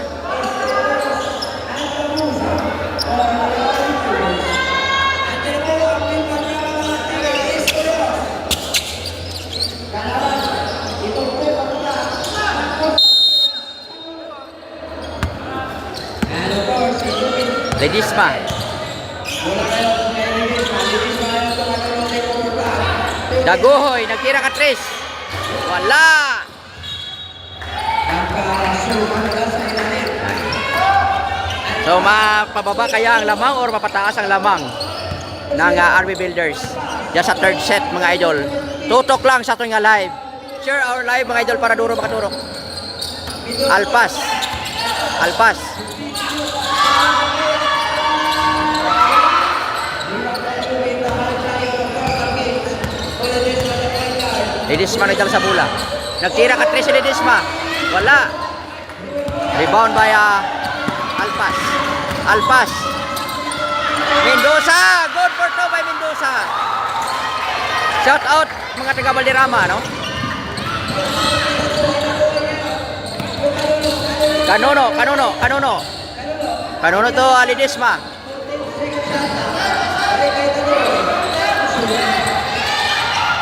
Ledisma. Daguhoy, nagtira ka tres. Wala. So mapababa kaya ang lamang or mapataas ang lamang ng RB Builders diyan sa third set mga idol. Tutok lang sa ating live. Share our live mga idol para duro makaturok. Alpas. Alpas. Ledisma na sa bola. Nagtira ka tres si Ledisma. Wala. Rebound by Alpas. Alpas. Mendoza. Good for two by Mendoza. Shout out mga taga Valderrama, no? Kanono to Ledisma.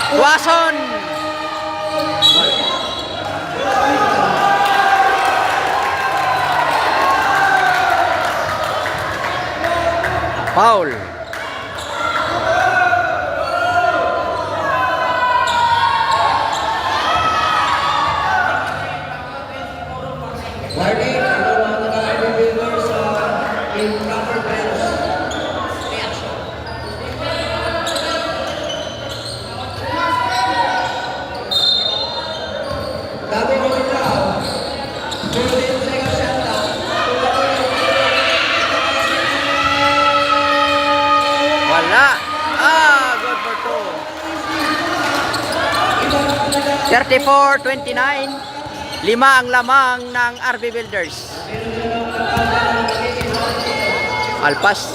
Tuason. Foul. Wala. Good for two. 34-29. 5 ang lamang ng RB Builders. Alpas.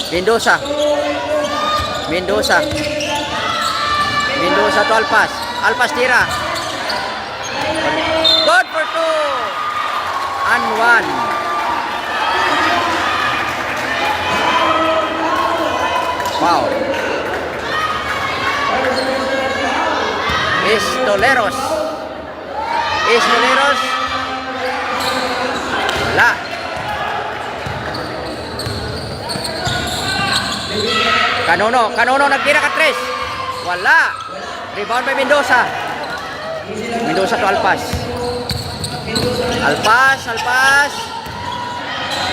Mendoza. Mendoza to Alpas. Alpas tira. Good for two. And one. Foul. Pistoleros. Wala. Kanono nagtira ka tres. Wala. Rebound by Mendoza. Mendoza to Alpas. Alpas.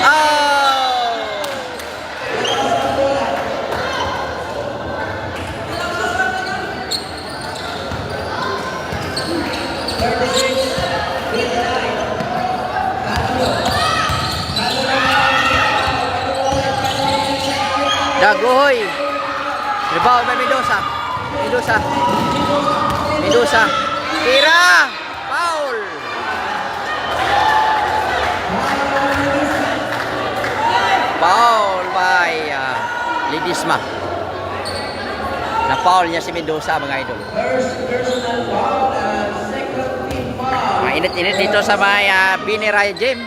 Oh! Daguhoy. Rebound by Mendoza. Tira. Foul. Foul by Ledisma. Na-foul niya si Mendoza mga idol. Mainit-init dito sa may Binirayan Gym.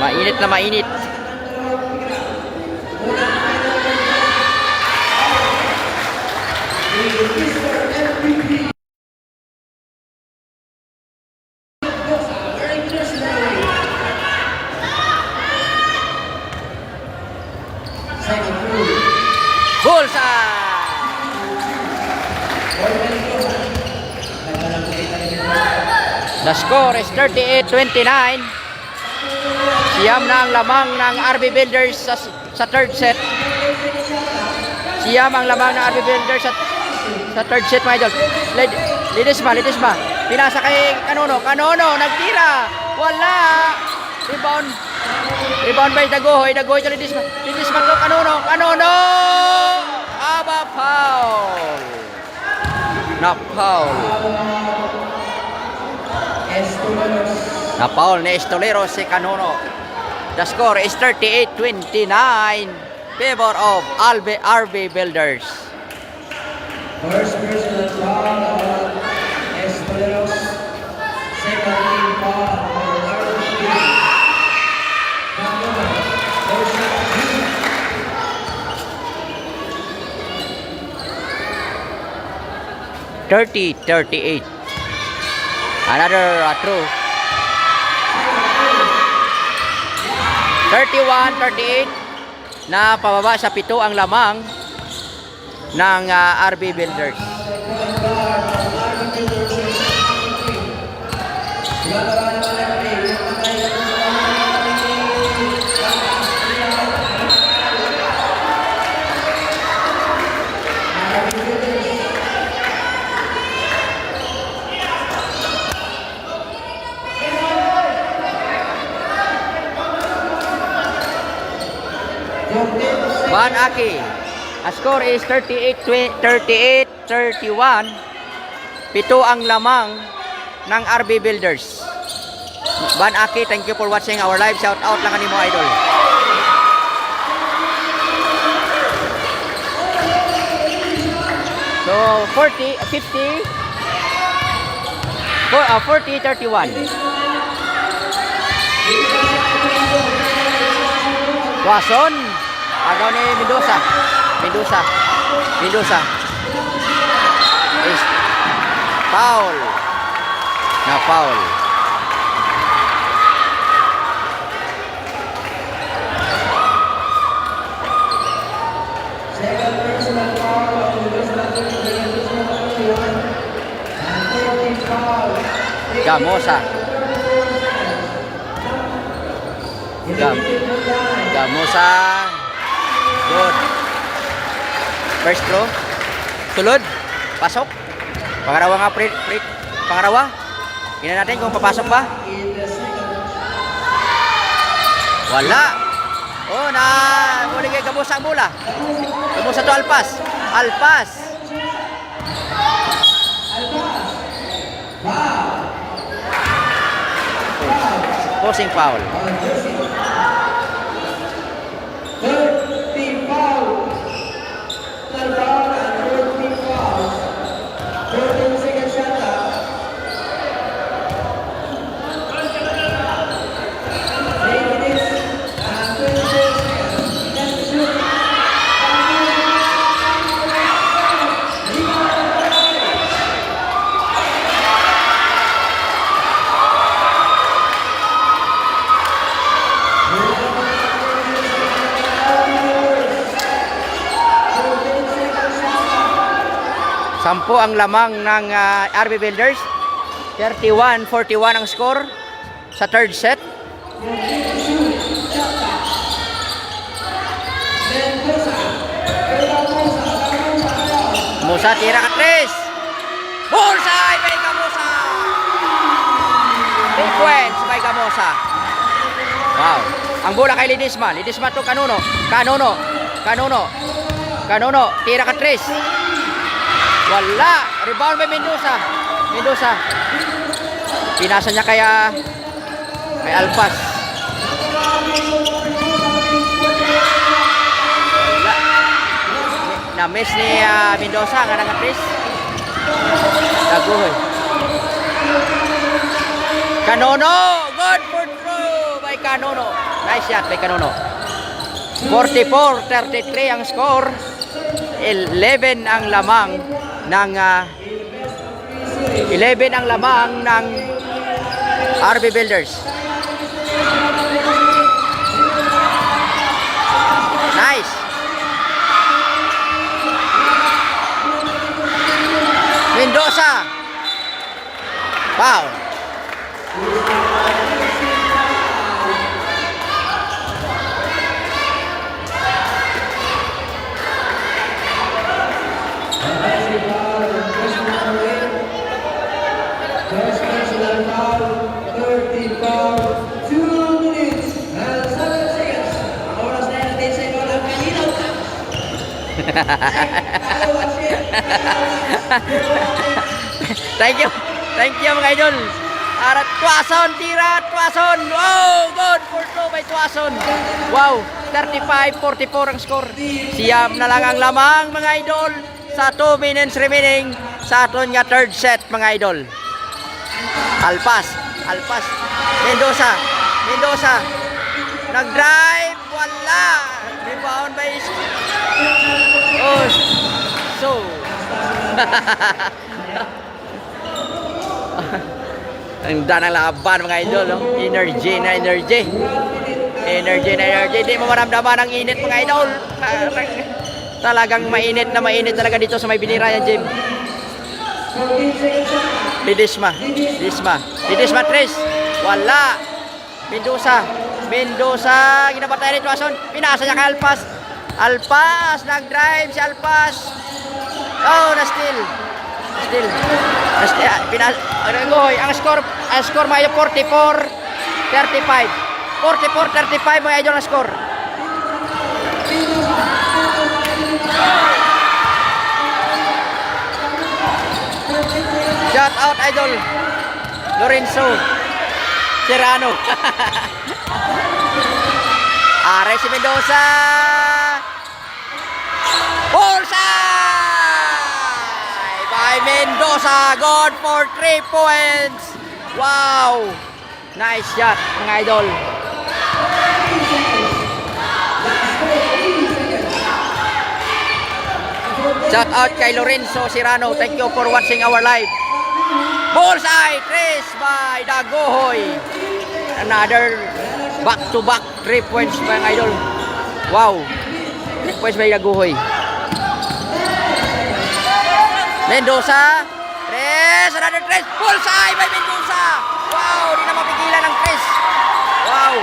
Mainit na mainit. Bullseye! The score is 38-29. Siyam na ang lamang ng RB Builders sa third set. Siyam ang lamang ng RB Builders sa third set, mga idol. Lidisma. Pinasa kay Kanono. Kanono, nagtira. Wala. Rebound by Dagohoy to Lidisma. Lidisma to Kanono. Aba, foul. Na foul ni Estolero si Kanono. The score is 38-29 favor of RB Builders. First personal foul on Escoleros. Second team foul on RB. 30-38. Another throw. 31-38 na pababa sa 7 ang lamang ng RB Builders. Van Aki. A score is 38-31. 7 ang lamang ng RB Builders. Van Aki, thank you for watching our live. Shout out lang kanimo, idol. So 40-31. Wason. Agaw ni Mendoza. Is foul. Na foul. Second personal foul on Mendoza. And third team foul. Gamosa. Gamosa. Good. First throw. Sulod. Pasok. Pangarawa nga, pangarawa. Tingnan natin kung papasok ba. Wala. Oh, huli kay Gamosa ang bola. Gamosa to Alpas. Forcing foul. Third team foul. Third foul and fourth team foul. 14 seconds shot clock. Minutes and 24 seconds. Let's shoot. Sampu ang lamang ng RB Builders. 31-41 ang score sa third set. Musa tira ka tres. Bullseye by Gamosa. Sequence by Gamosa. Wow. Ang bola kay Lidisma. Lidisma to Kanono. Tira ka tres. Wala. Rebound by Mendoza. Pinasa niya kay Alpas. Wala. Na-miss ni Mendoza nga nag-atris. Dagohoy. Kanono. Good for throw by Kanono. Nice shot by Kanono. 44-33 ang score. 11 ang lamang ng RB Builders. Nice. Mendoza. Foul. Next national foul, 13 foul, 2 minutes and 7 seconds. Ang oras na natin sa inyo ng kalinaw. Thank you. Thank you mga idol. Arat Tuason, tira, Tuason. Wow, good for two by Tuason. Wow, 35-44 ang score. Siyam na lang ang lamang mga idol sa 2 minutes remaining sa aton nga third set mga idol. Alpas, Mendoza, nag-drive, wala, rebound by oh, so, ang danang laban mga idol, no? Energy, di mo maramdaman ang init mga idol, talagang mainit talaga dito sa may Binirayan Gym. Lidisma Tres, wala. Mendoza, ginapatay ni Tuason, pinasa niya kay Alpas, nag-drive si Alpas. Oh, na-steal. Ang score mga idol, 44-35. 44-35 mga idol ang score. Shout out idol Lorenzo Serrano. Are si Mendoza. Bullseye by Mendoza. Good for 3 points. Wow. Nice shot mga idol. Shout out kay Lorenzo Serrano. Thank you for watching our live. Bullseye, tres by Dagohoy. Another back-to-back 3 points mga idol. Wow. 3 points by Dagohoy. Mendoza, tres, another tres. Bullseye by Mendoza. Wow, di na mapigilan ang tres. Wow.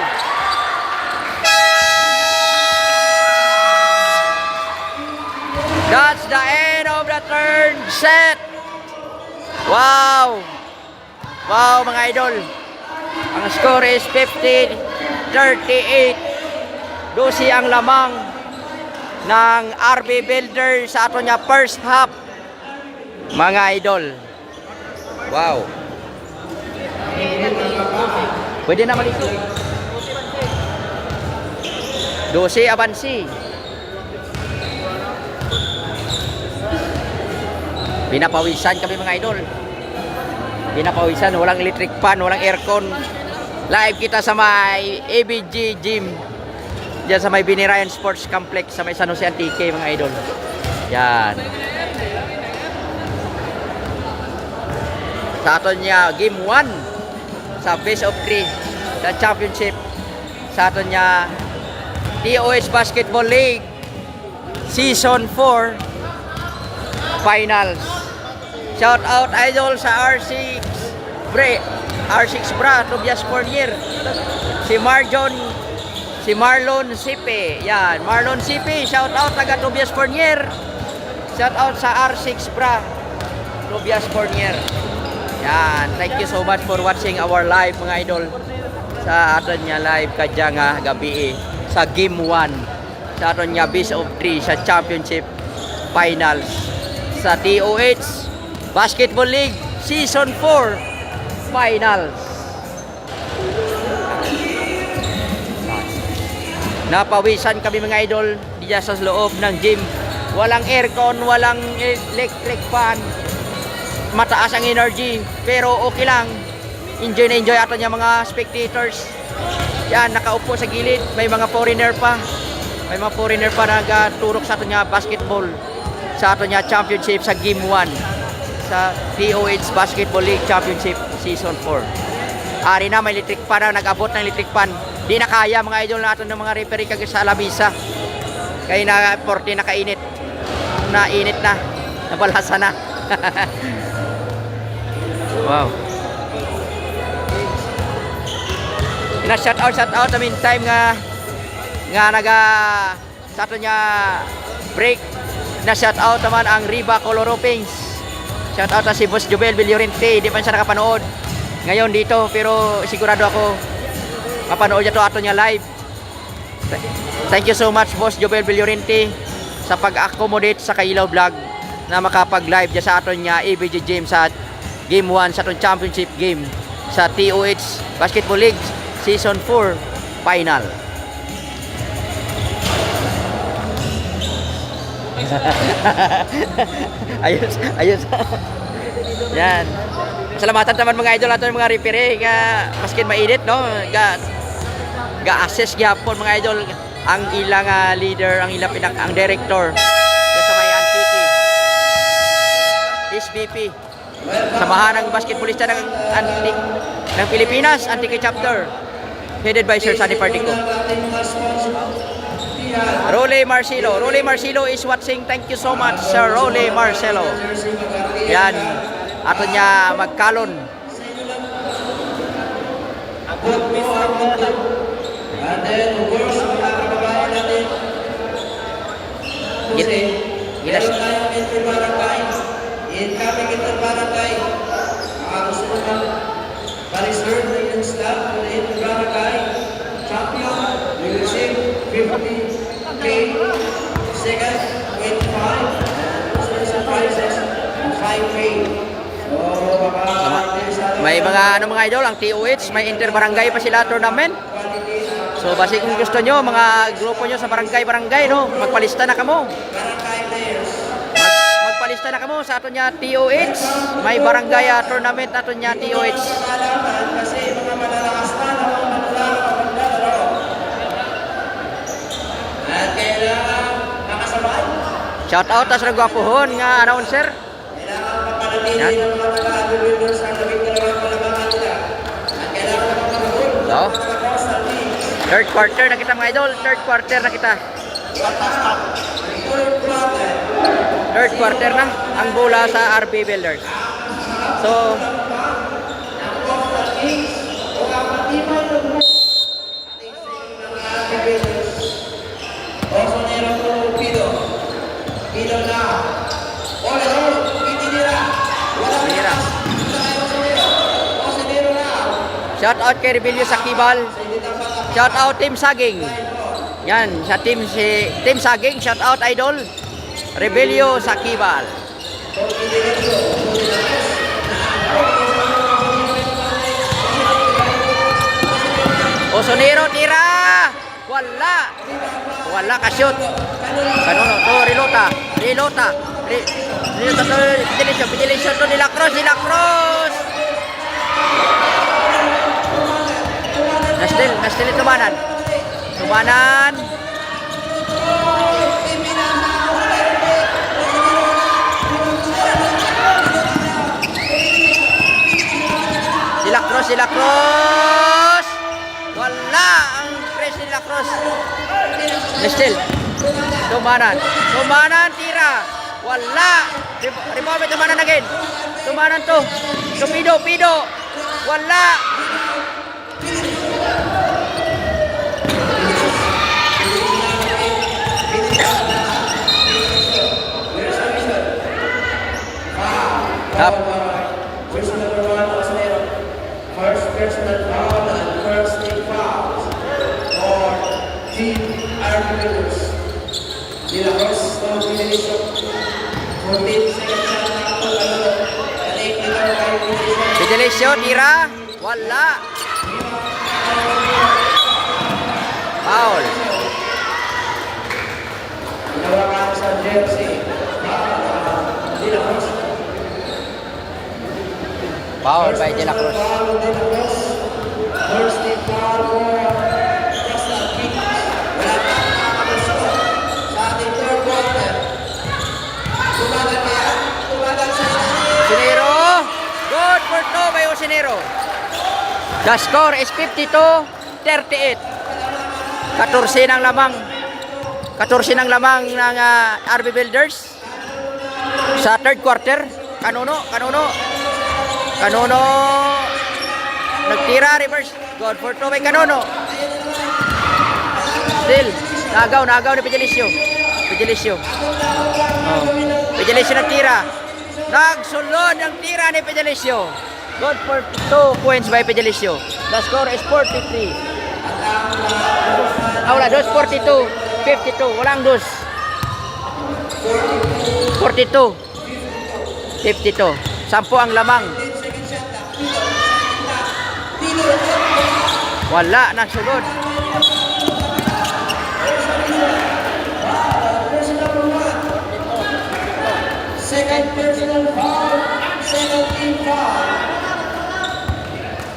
That's the end of the third set. Wow! Wow mga idol. Ang score is 50-38. 12 ang lamang ng RB Builder sa ato niya first half. Mga idol. Wow. Pwede na maliko. 12 abansi. Pinapawisan kami mga idol. Pinapawisan, walang electric fan, walang aircon. Live kita sa may ABG Gym. Diyan sa may Binirayan Sports Complex sa may San Jose Antique mga idol. Yan. Sa aton niya game 1 sa best of 3 sa championship sa aton niya TOH Basketball League Season 4 Finals. Shout out idol sa R6 Bra Tobias Fournier. Si Marlon Sipe. Yan, Marlon Sipe. Shout out taga Tobias Fournier. Shout out sa R6 Bra Tobias Fournier. Yan, thank you so much for watching our live mga idol. Sa aton niya live kadya nga gabi sa game 1 sa aton niya best of 3 sa championship finals sa TOH Basketball League Season 4 Finals. Napawisan kami mga idol diya sa loob ng gym. Walang aircon, walang electric fan. Mataas ang energy, pero okay lang. Enjoy na enjoy ato niya mga spectators. Yan, nakaupo sa gilid. May mga foreigner pa. May mga foreigner pa nagturok sa ato niya basketball. Sa ato niya championship sa game 1 sa TOH Basketball League Championship Season 4. Ari na may electric fan na nag-abot ng electric fan. Di na kaya mga idol natin ng mga referee kag sa lamisa. Kaya na 40 nakainit. Nainit na. Nabalasa na. Wow. Na shout out I mean time nga naga sa ato niya break na shout out naman ang Riva Color Ropings. Shout out na si Boss Jobel Villorente, di pa siya nakapanood ngayon dito pero sigurado ako mapanood niya to ato niya live. Thank you so much Boss Jobel Villorente sa pag-accommodate sa Kailaw Vlog na makapag-live dyan sa aton niya ABJ James sa Game 1 sa aton championship game sa TOH Basketball League Season 4 Final. ayos. Yan. Salamatan naman mga idol ato mga referee nga maskin mainit no. Ga-assess gyapon mga idol ang ilang leader, ang ilang ang director sa may Antiki. SBP. Samahan ng basketballista ng Pilipinas, Antiki chapter. Headed by Sir Sunny Partico. Role Marcelo is watching. Thank you so much, Sir Role Marcelo. Yan. Ato niya magkalon. And then, of course, mga kababayan natin, kasi meron tayong interbarangay, incoming interbarangay, gusto naman pa-reserve na yung staff ng interbarangay, champion, will receive 50K, second, 25, and some prizes, 5K. So, May mga mga idol, ang TOH, may interbarangay pa sila tournament. So basi kung gusto nyo, mga grupo nyo sa barangay, no, magpalista na kamo. Magpalista na kamo sa ato niya TOH. May barangay tournament ato niya TOH. Kasi mga malalakas na maglalaro. At kailangan nakasabay. Shout out sa gwapohon nga announcer. Kailangan mapanatili ng mga taga-adultos sa labing dalawang palabangan nila. At kailangan mapapagod. So, third quarter na kita mga idol. Third quarter na kita. Third quarter na ang bola sa RB Builders. So, shout out kay Rebelio Sakibal. Shout out Team Saging. Yan, sa Team Saging, shout out idol. Rebelio Sakibal. Osonero tira. Wala ka shoot. Kanono to Rilota to Pidilesyo to Nila Cruz. Nastil tumanan. Sila Cruz. Wala ang press nila Cruz. Nastil. Tumanan tira. Wala. Rebound tumanan again. Tumanan to. Pido. Wala. Up. First number 1, Osnero. First personal foul and first team foul for Team Arbiters. De La Cruz, no violation. 14 seconds na ako. Balik nito kay violation. Pidilesyo tira. Wala. Foul. Ginawa sa jersey. De La Cruz. Foul by De La Cruz. First team foul for Crystal Kings. Wala pa nakakalusot sa ating third quarter. Tumagal kaya? Tumagal sa Osinero. Good for 2 by Osinero. The score is 52-38. 14 ng lamang ng RB Builders sa third quarter. Kanuno nagtira, reverse. Good for 2 by Canono. Still, nagaw ni Pidelicio. Oh. Pidelicio nagtira. Nagsulod ang tira ni Pidelicio. Good for 2 points by Pidelicio. The score is 43. Wala, 42. 52. Walang 2. 42. 52. 10 ang lamang. Wala, nagsulod. Second personal foul, second team foul.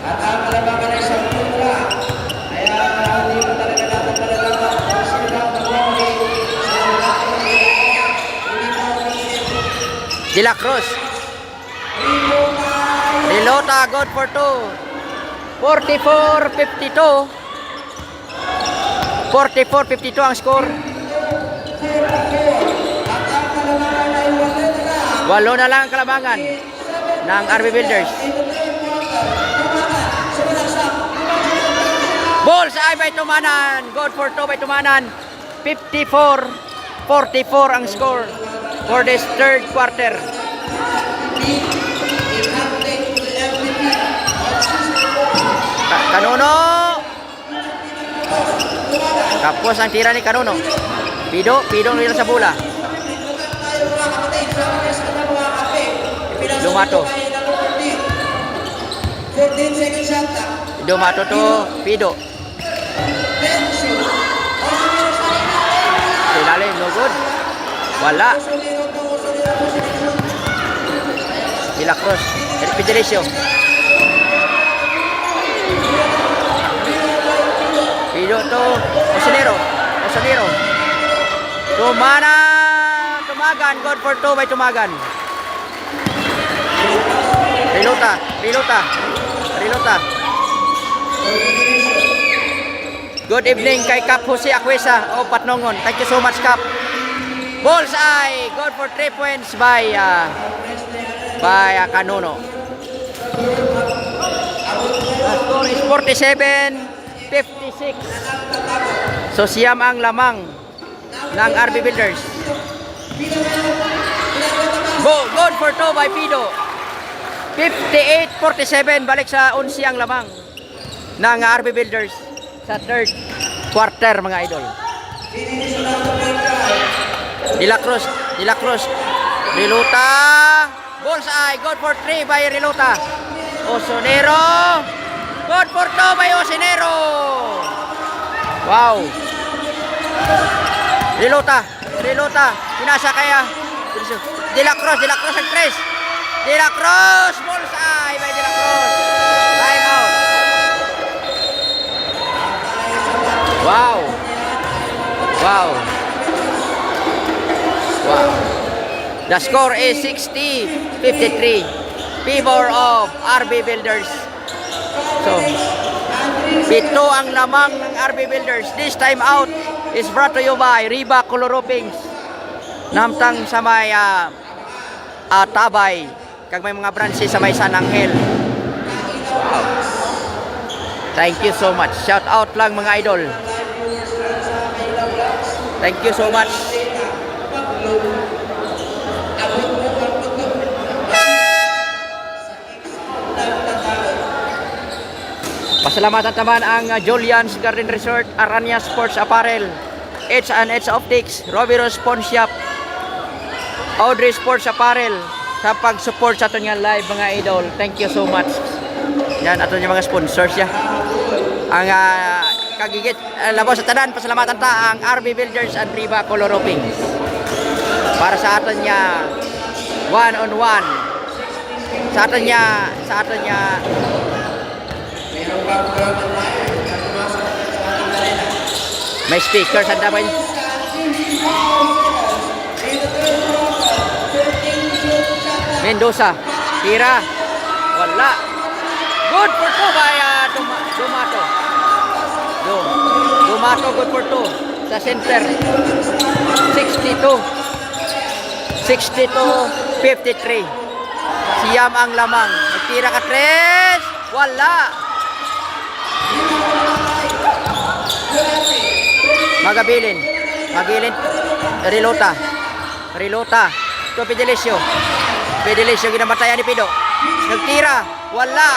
At ang kalabangan ay isang punta. Kaya hindi mo talaga natin malalaman kung sino na ang mag-wari. De La Cruz. Rilota, good for 2. 44-52. 44-52 ang score. Walo na lang ang kalamangan ng RB Builders. Balls ay by Tumanan. Good for 2 by Tumanan. 54-44 ang score for this third quarter. Canono. Tapos ang tira ni Canono. Pido nila sa bola. Dumato. 14 seconds shot. Dumato to Pido. Ilalim, no good. Wala. De La Cruz. Pidelicio. Pido to Osanero. Tumagan. Good for 2 by Tumagan. Rilota. Good evening kay Cap Jose Acuesa o Patnongon. Thank you so much, Cap. Bullseye. Good for 3 points by Canono. The score is 47-56. So siyam ang lamang ng RB Builders. Good for 2 by Pido. 58-47. Balik sa 11 ang lamang ng RB Builders sa third quarter, mga idol. De La Cruz. Rilota. Bullseye. Good for 3 by Rilota. Osanero. Good for 2 by Osanero. Wow. Rilota. Pinasa kaya. De La Cruz ang 3. De La Cruz. Bullseye by De La Cruz. Time out. Wow. The score is 60-53. Favor of RB Builders. So, 7 ang lamang ng RB Builders. This time out is brought to you by Riba Coloropings. Namtang sa may Tabay. Kag may mga branches sa may San Angel. Wow. Thank you so much. Shout out lang, mga idol. Thank you so much. Pasalamatan naman ang Julian's Garden Resort, Aranya Sports Apparel, H&H Optics, Roviro's Pawn Shop, Audrey Sports Apparel sa pag-support sa aton nga live, mga idol. Thank you so much. Yan aton yung mga sponsors ya. Ang kagigit labo sa tanan, pasalamatan ta ang RB Builders and Riba Coloroping para sa aton nya one-on-one. Sa aton nya may speaker sa dabay. Mendoza, tira. Wala. Good for 2 by Dumato. Dumato, good for 2. Sa center. 62-53. Siyam ang lamang. Nagtira ka 3. Wala. Magabilin. Magilin. Rilota. Rilota. Ito Fidelisio. Fidelisio ginamatayan ni Pido. Nagtira. Wala.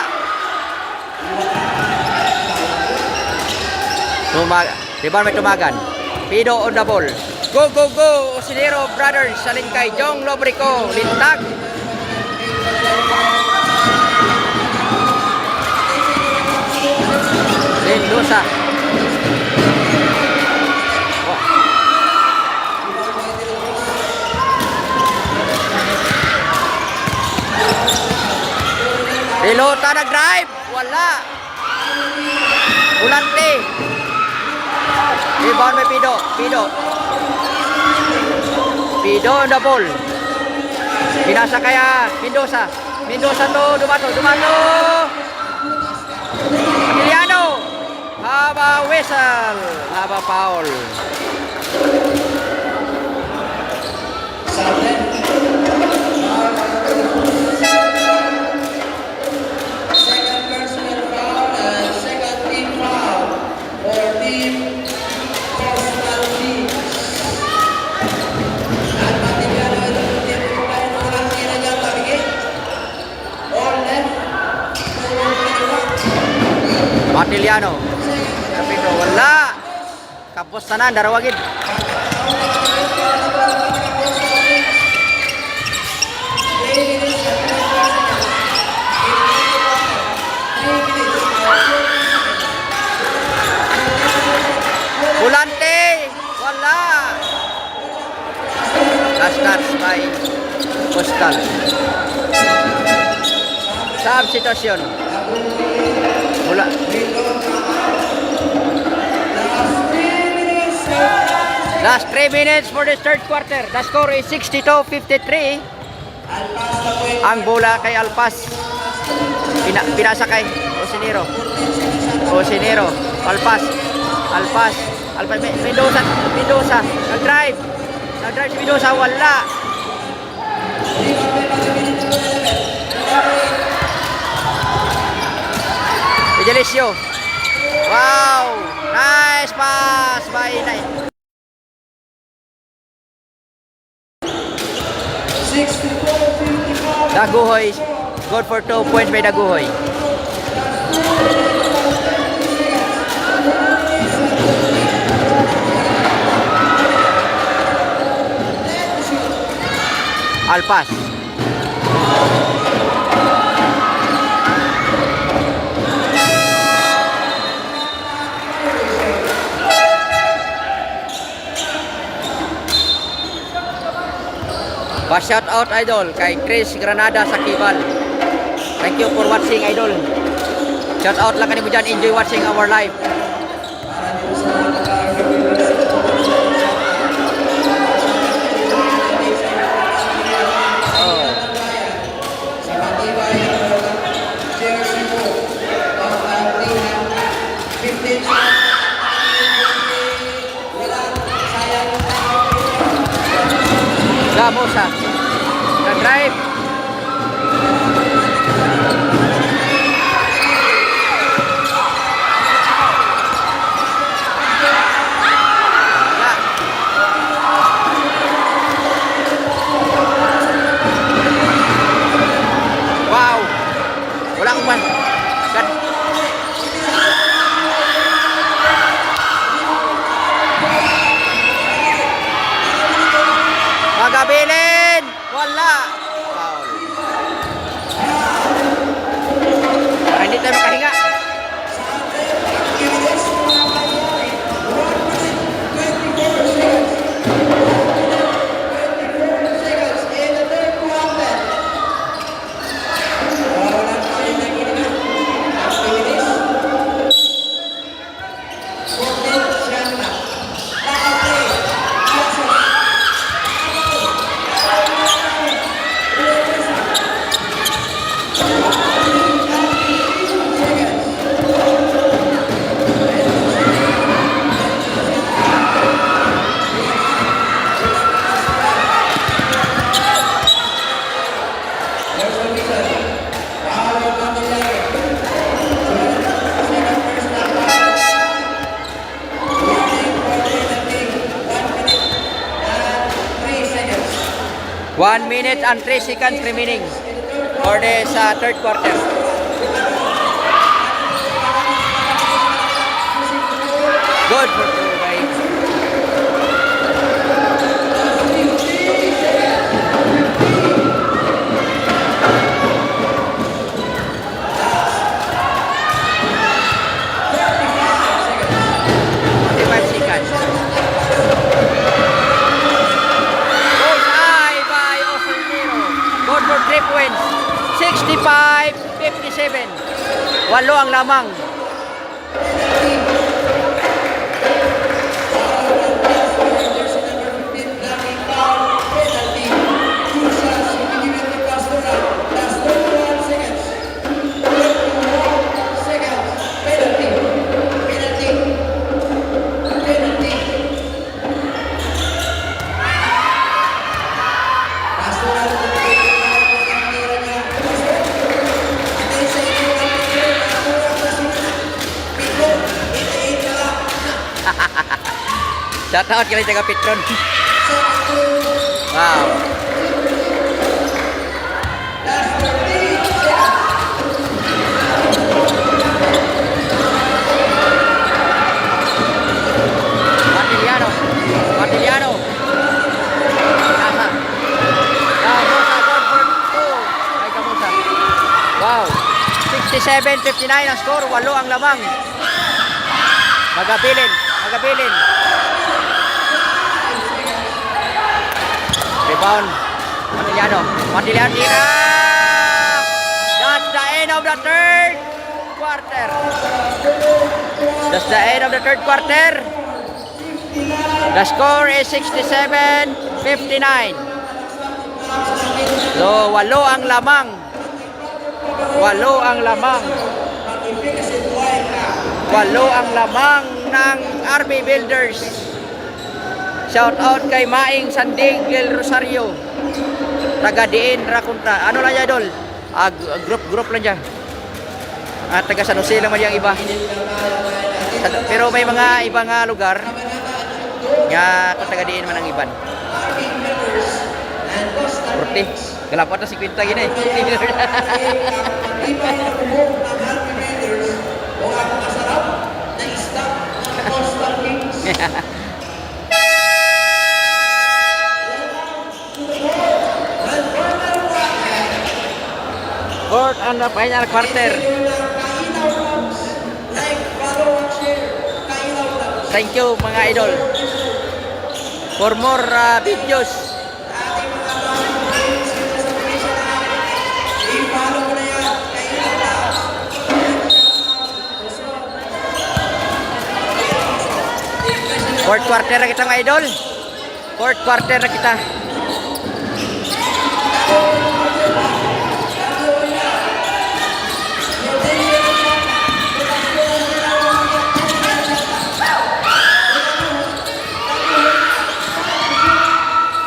Rebound may tumagan. Pido on the ball. Go, go, go! Osinero Brothers, salin kay Jong Lobrico, lintag. Mendoza. Oh. Pilota nag-drive. Wala. Ulante. Rebound may Pido. Pido. Pido on the ball. Binasa kaya Mendoza. Mendoza to. Dumato. Dumato. Emiliano. Haba whistle. Haba foul. Second personal foul and second team foul for team Coastal Teams. At Matigano ito yung team ko kayo ng walang kina dyan tabigin. All left. Matiliano. Kapito. Wala. Kapos na na. Darawagid. Bulante. Wala. Last touch by Coastal. Substitution. Wala. Last 3 minutes for the third quarter. The score is 62-53. Ang bola kay Alpas. Pinasa kay Osinero. Osinero. Alpas. Alpas. Alpas. Mendoza. Mendoza. Nag-drive. Nag-drive si Mendoza. Wala. Fidelisio. Wow. Nice pass by Nay. 64-55. Daguhoy. Good for 2 points by Daguhoy. Alpas. Pa-shout out idol kay Chris Granada sa Kibal. Thank you for watching idol. Shout out lang kanimo dyan. Enjoy watching our live. Oh. Gamosa. Nag-drive. Wow. Walang man. Magabilin. Wala. 1 minute and 3 seconds remaining for this third quarter. Good for Turbay. Good for 3 points. 65-57. 8 ang lamang. Shout out kila jaga Petron. Wow. Martiliano. Martiliano. Nasa. Kamusa, good for 2. Ay, Kamusa. Wow. 67-59 ang score. 8 ang lamang. Magabilin. Magabilin. Rebound. Martiliano. Martiliano tira. That's the end of the third quarter. That's the end of the third quarter. The score is 67-59. So, 8 ang lamang. 8 ang lamang. 8 ang lamang ng RB Builders. Shout out kay Maing Sandig del Rosario. Taga Diin Raconta. Ano lang yan, Idol? Group lang dyan. Taga San Jose lang man yung iba. Pero may mga ibang lugar nga kung taga Diin man ang iban. Porte. Galapot na 50 gina eh. Fourth and the final quarter. Thank you mga idol for more videos. Fourth quarter na kita mga idol. Fourth quarter na kita.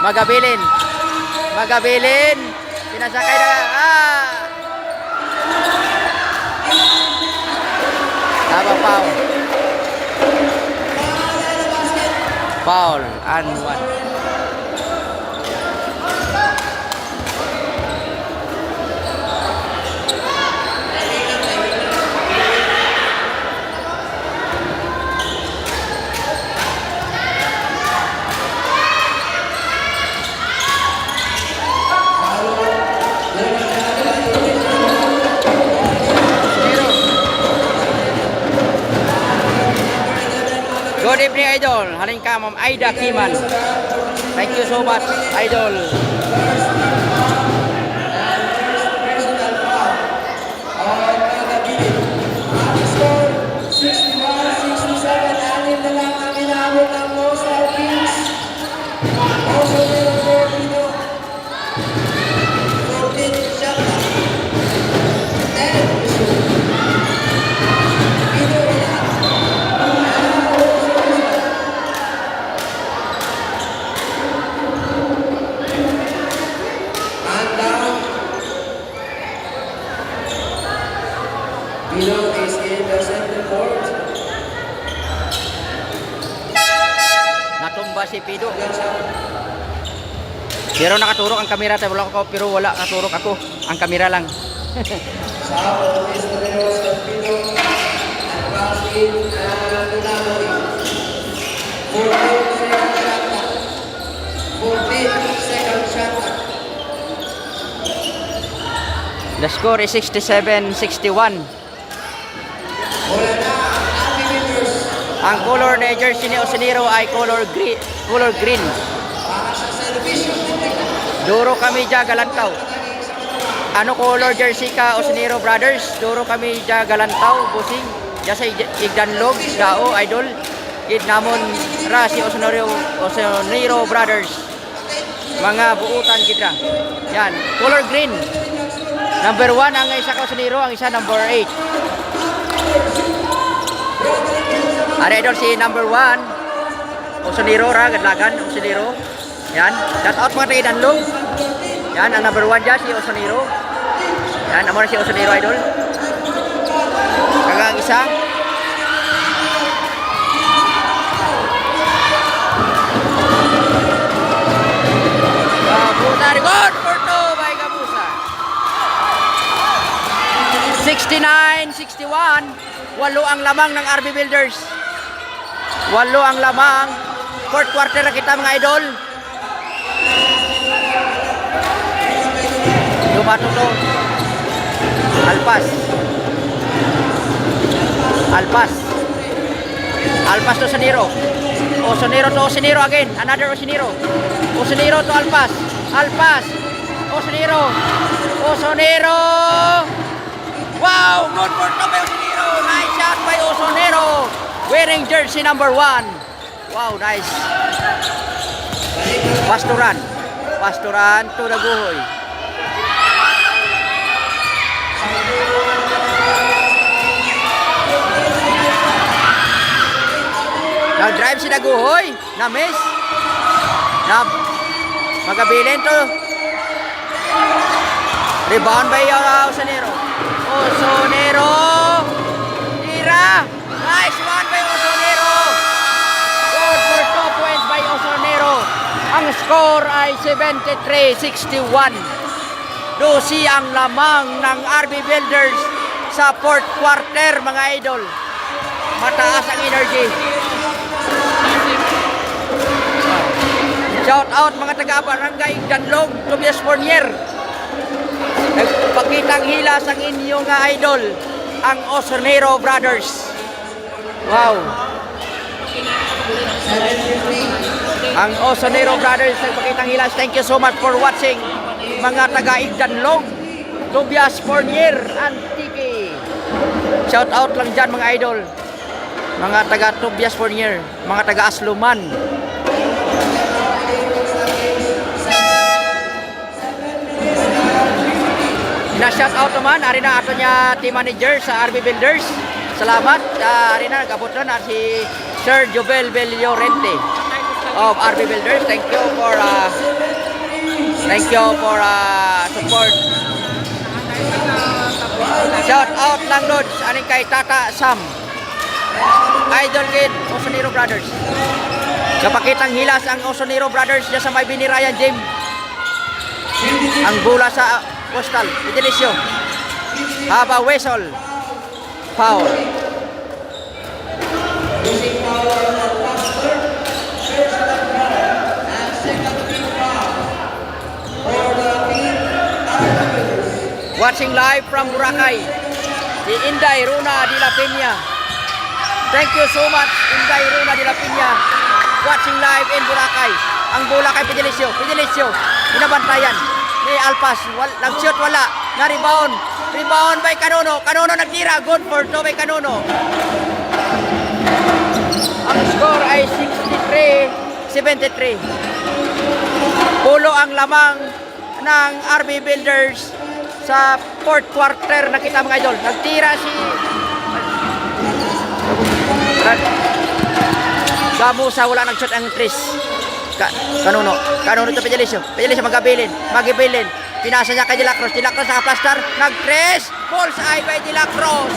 Magabilin. Magabilin. Pinasakay na. Tama, foul. Foul and 1. Good evening, Idol. Halin ka, Ma'am Aida Kiman. Thank you so much, Idol. Below is in the center court. Natumba si Pido. Pero nakaturok ang kamera tayo, wala ako, pero wala nakaturok ako. Ang kamera lang. The score is 67-61. Ang color na jersey ni Ocenero ay color green. Duro kami dya galantaw. Ano color jersey ka Ocenero Brothers? Duro kami dya galantaw, busing. Dya sa igdanlog, dao, idol. Gid namon ra si Ocenero Brothers. Mga buutan gid ra. Yan, color green. Number 1 ang isa ka Ocenero, ang isa number 8. Are idol si number 1. Ocenero ra, gadlagan Ocenero. Yan, shout out mga taga-Danlog. Yan, ang number 1 dyan, si Ocenero. Yan, amo na si Ocenero, idol. Kagang isa. Kabusa, record for 2 by Kabusa. 69-61. 8 ang lamang ng RB Builders. 8 ang lamang. Fourth quarter na kita mga idol. Lumatuto. Alpas. Alpas to Ocenero. Ocenero to Ocenero again. Another Ocenero. Ocenero to Alpas. Ocenero. Wow! Good for to by Ocenero. Nice shot by Ocenero. Wearing jersey number 1. Wow, nice. Pastoran to Daguhoy. Nag-drive si Daguhoy. Na-miss. Magabilin to. Rebound by Ocenero. Tira. Nice one by Ocenero. Good for 2 points by Ocenero. Ang score ay 73-61. 12 ang lamang ng RB Builders sa fourth quarter mga idol. Mataas ang energy. Shout out mga taga-Barangay Danlog, Tobias Fournier. Nagpakitang hilas ang inyong idol, ang Ocenero Brothers. Wow. Ang Ocenero Brothers nagpakitang hilas. Thank you so much for watching mga taga-Igdanlog, Tobias Fournier, Antique. Shout out lang dyan mga idol. Mga taga-Tobias Fournier, mga taga-Asluman. Na-shout out naman, ari na ato niya team manager sa RB Builders. Salamat. Ari na nag-abot na si Sir Jovel Villorente of RB Builders. Thank you for support. Shout out lang doon aning kay Tata Sam. Idol kid Ocenero Brothers. Kapakitang hilas ang Ocenero Brothers diya sa may Binirayan Gym. Ang bola sa postal, Idilisyo. Haba whistle. Foul. Watching live from Boracay, si Inday Runa de la Peña. Thank you so much, Inday Runa de la Peña. Watching live in Boracay. Ang bola kay Pidilisyo. Binabantayan ni Alpas. Nag-shoot, wala. Na-rebound. Rebound by Canono. Canono nagtira. Good for 2 by Canono. Ang score ay 63-73. Pulo ang lamang ng RB Builders sa fourth quarter. Nakita mga idol. Nagtira si Gamusa, wala nag-shot ang Tris. Canono to Pidilisyo magabilin. Pinasa niya kay De La Cruz nakaplastar, nag-press, bullseye by De La Cruz.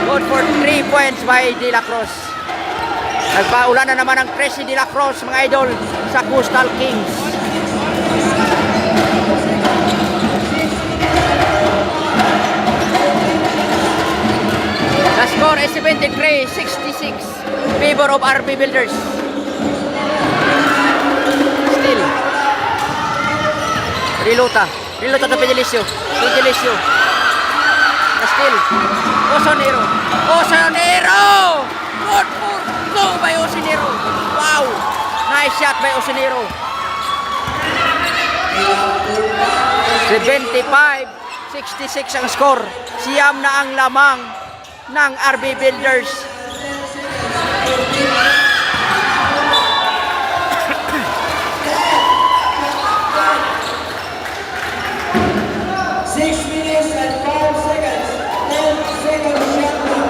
Good for 3 points by De La Cruz. Nagpaulan na naman ang press si De La Cruz mga idol sa Coastal Kings. The score is 73-66 favor of RB Builders. Still. Rilota to Pedilicio. Still. Osonero. Good for go by Osonero. Wow. Nice shot by Osonero. 75-66 ang score. Siyam na ang lamang ng RB Builders.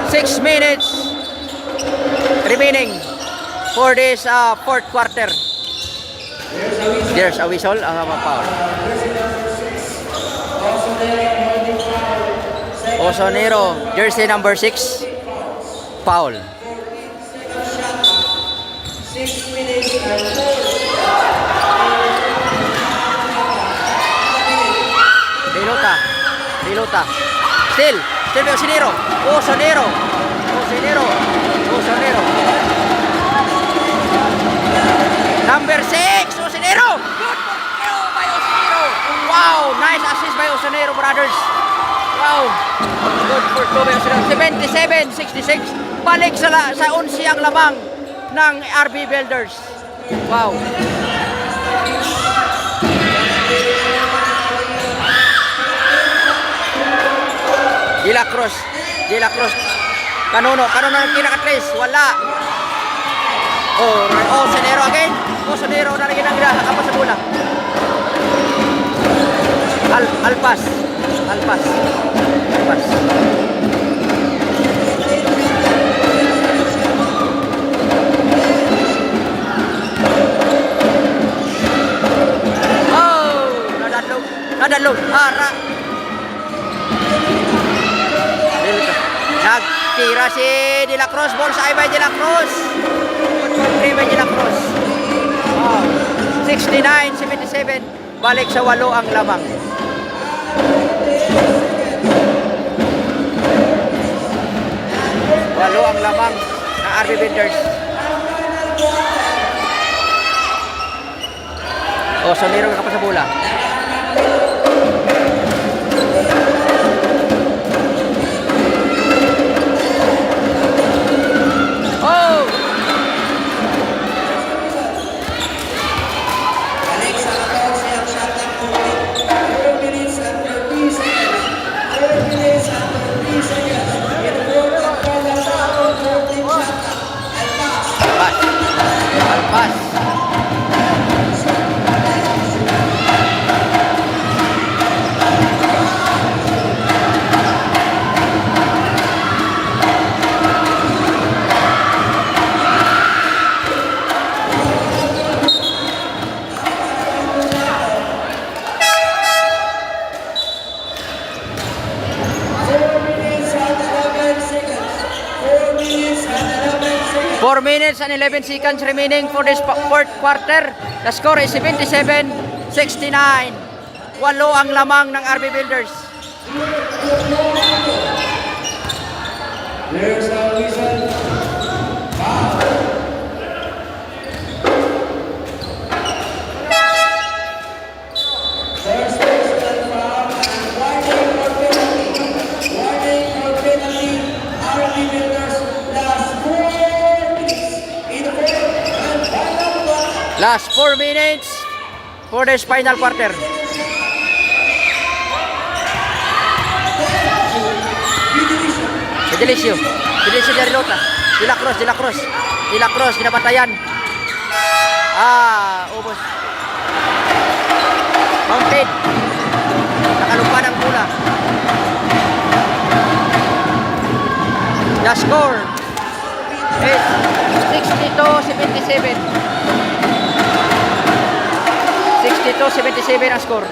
Six minutes remaining for this fourth quarter. There's a whistle, foul. Osonero, jersey number 6, foul. 6 minutes and 4. Pilota. Still by Osonero. Number 6, Osonero. Good for kill by Osonero. Wow, nice assist by Osonero, brothers. Wow. Good for two by Osonero. 77-66. Balik sa 11 ang lamang ng RB Builders. Wow. De La Cruz. Kanono ng kinaka-trace. Wala. Osonero again. Osonero na rin ang kapos sa bola. Alpas. Oh, nadalog. Ara. Nagtira si De La Cruz. Ball sa by De La Cruz. 1-3 by De La Cruz. 69-77. Balik sa 8 ang lamang. Walo ang lamang ng RB Builders. Osonero ka pa sa bola. Alpas. Four minutes and 11 seconds remaining for this fourth quarter. The score is 77-69. Walo ang lamang ng RB Builders. There's a whistle. Last 4 minutes for this final quarter. Pedilicio de Rilota. De La Cruz, ginabatayan. Ubos. Mounted. Nakalumpa ng bola. The score is 62-77. 62-77 ang score.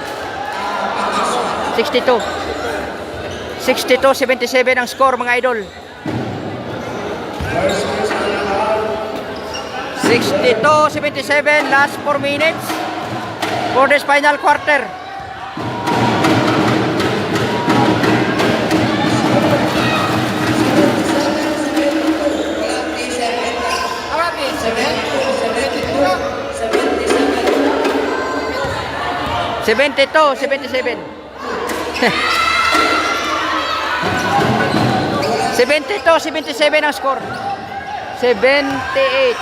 62-77 ang score, mga idol. 62-77, last 4 minutes for this final quarter. 72, 77. 72, 77 ang score. 78.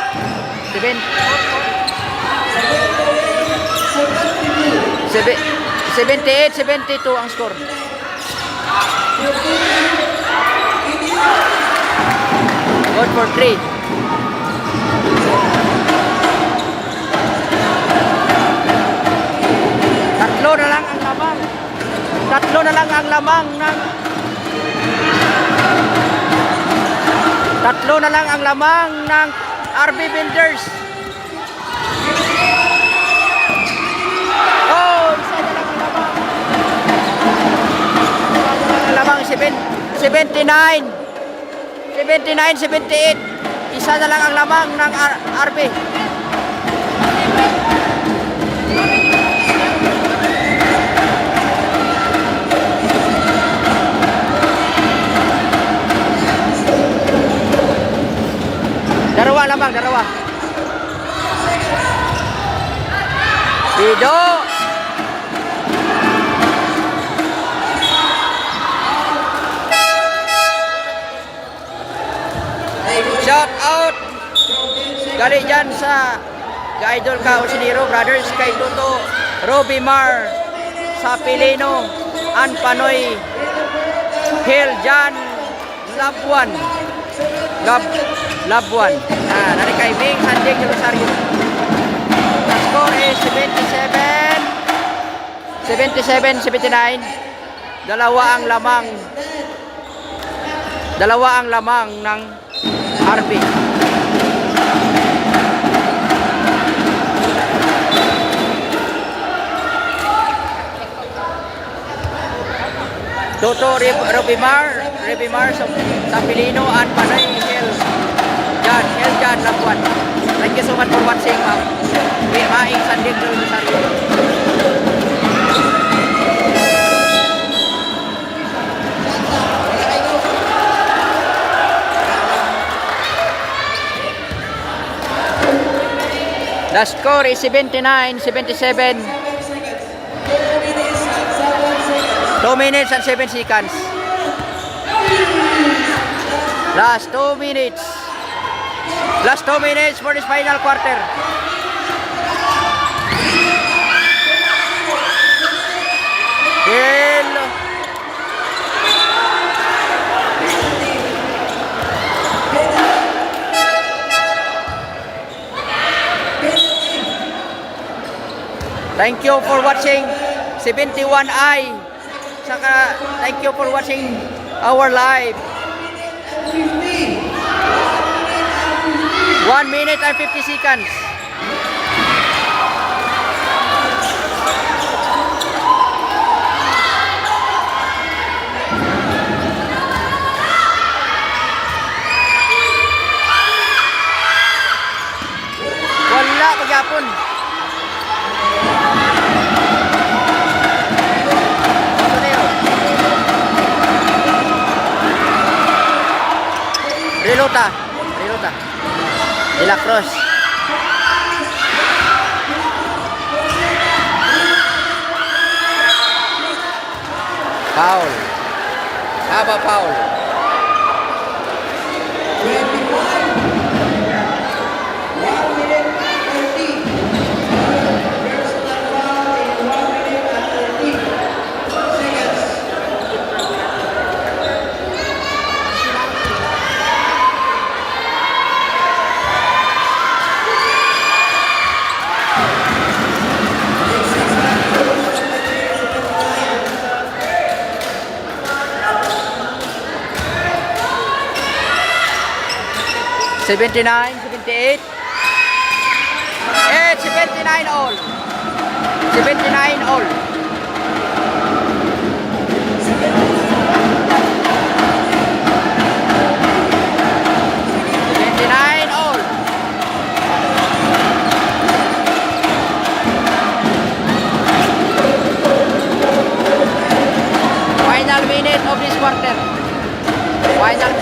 78, 72 ang score. Good for 3. Tatlo na lang ang lamang. Tatlo na lang ang lamang ng Tatlo na lang ang lamang ng RB Builders. Oh, isa na lang ang lamang. Ang lamang 79. 79, 78. Isa na lang ang lamang ng RB. Dalawa lamang, dalawa. Dido. Shout out gali dyan sa ka-idol ka Osiniro Brothers kay Tuto Roby Mar sa Pilino An Panoy Hill Jan Labuan Labuan nari kay Ming Sandig de Rosario. The score is 77-79. Dalawa ang lamang ng RB. Toto Rebimar sa Pilino at Panay Hill Jan Labuan. Thank you so much for watching, ma'am. Maing Sandig de Rosario. The score is 79-77. 2 minutes and 7 seconds. Last 2 minutes. Last 2 minutes for this final quarter. Hello. Thank you for watching 71i. Saka thank you for watching our live. 1 minute and 50 seconds. Wala pagyapon. Relota De La Cruz. Foul. Haba foul. $79, $78. $79 all. $79 all. $79 all. Final minute of this quarter. Final.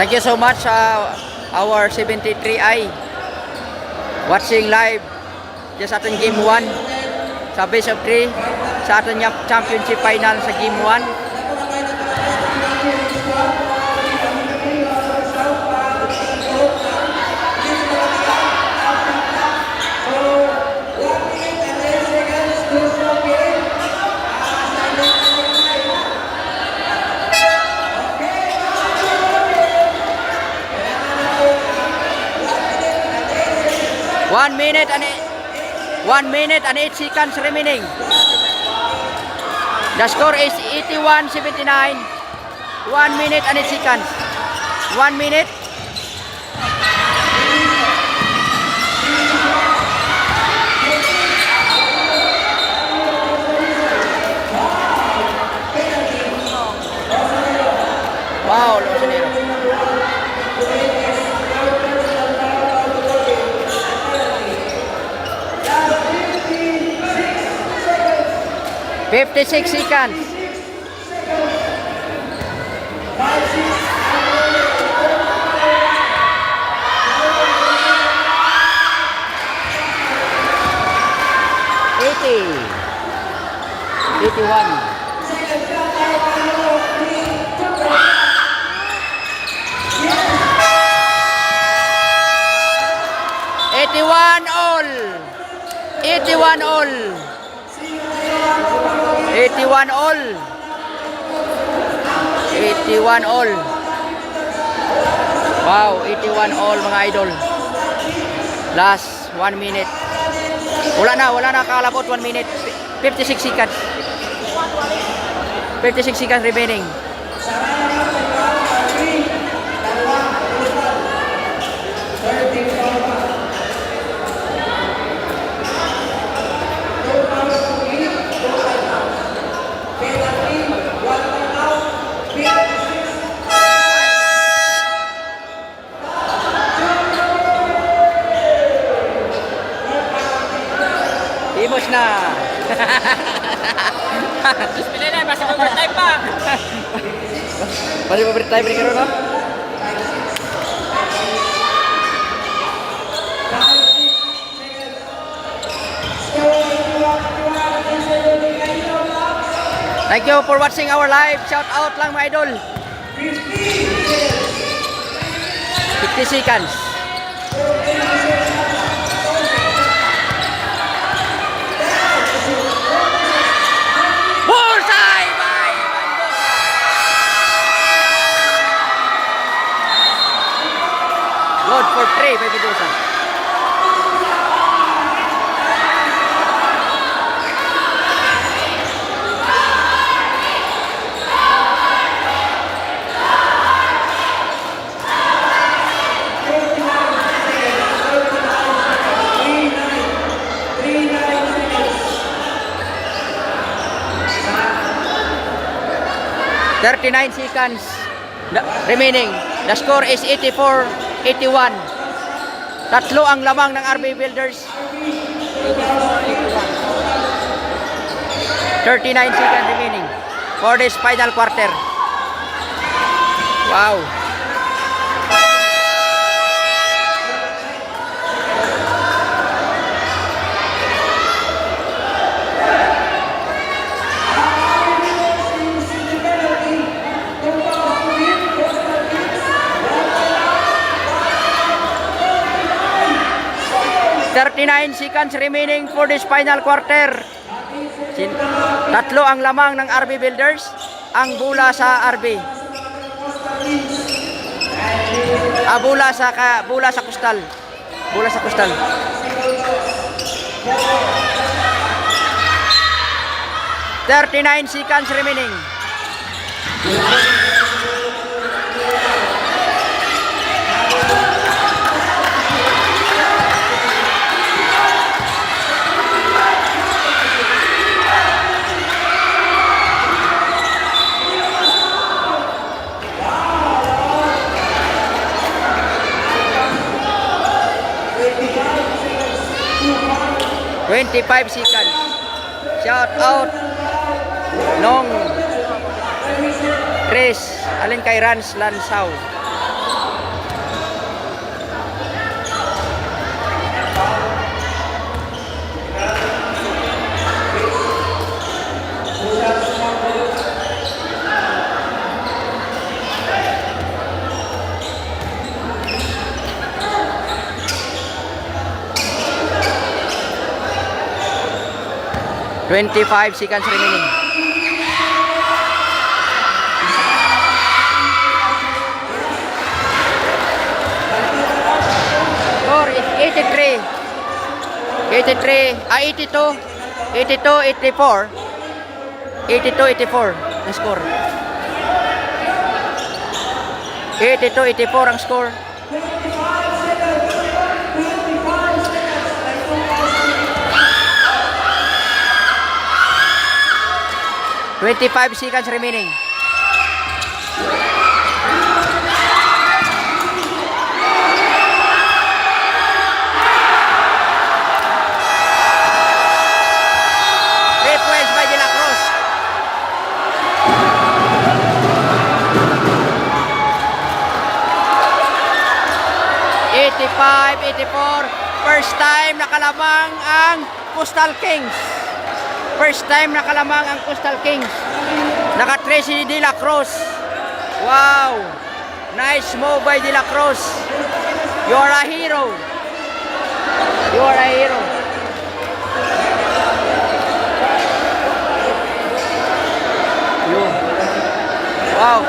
Thank you so much our 73i watching live just ating game 1 sa best of 3 sa ating championship final sa game 1. One minute and 8 seconds remaining. The score is 81-79. 1 minute and 8 seconds. 1 minute. Wow, Los Angeles. 56 seconds. $80. 81. All. 81 all. 81 all. 81 all. Wow, 81 all mga idol. Last 1 minute. Wala na kalabot 1 minute. 56 seconds. 56 seconds remaining. Imos na. Bismillah, masih overtime pa. Masih overtime ni karon no? Thank you for watching our live. Shout out lang mga idol. 50 seconds. Bullseye by Mendoza. Good for 3 by Mendoza. $39 seconds remaining. The score is 84-81. Tatlo ang lamang ng RB Builders. 39 seconds remaining for this final quarter. Wow. $39 seconds remaining for this final quarter. Tatlo ang lamang ng RB Builders. Ang bula sa RB. Bula sa Kustal. Bula sa Kustal. $39 seconds remaining. $25 seconds. Shout out nung Chris alin kay Rans Lansaw. 25 seconds remaining. Or 83. 83, 82. 82, 84. 82, 84 ang score. 82, 84 ang score. Twenty-five seconds remaining. Request by De La Cruz. '85, '84. First time nakalamang ang Coastal Kings. First time nakalamang ang Coastal Kings. Naka-3 si De La Cruz. Wow! Nice move by De La Cruz. You are a hero. You are a hero. Yun. Wow!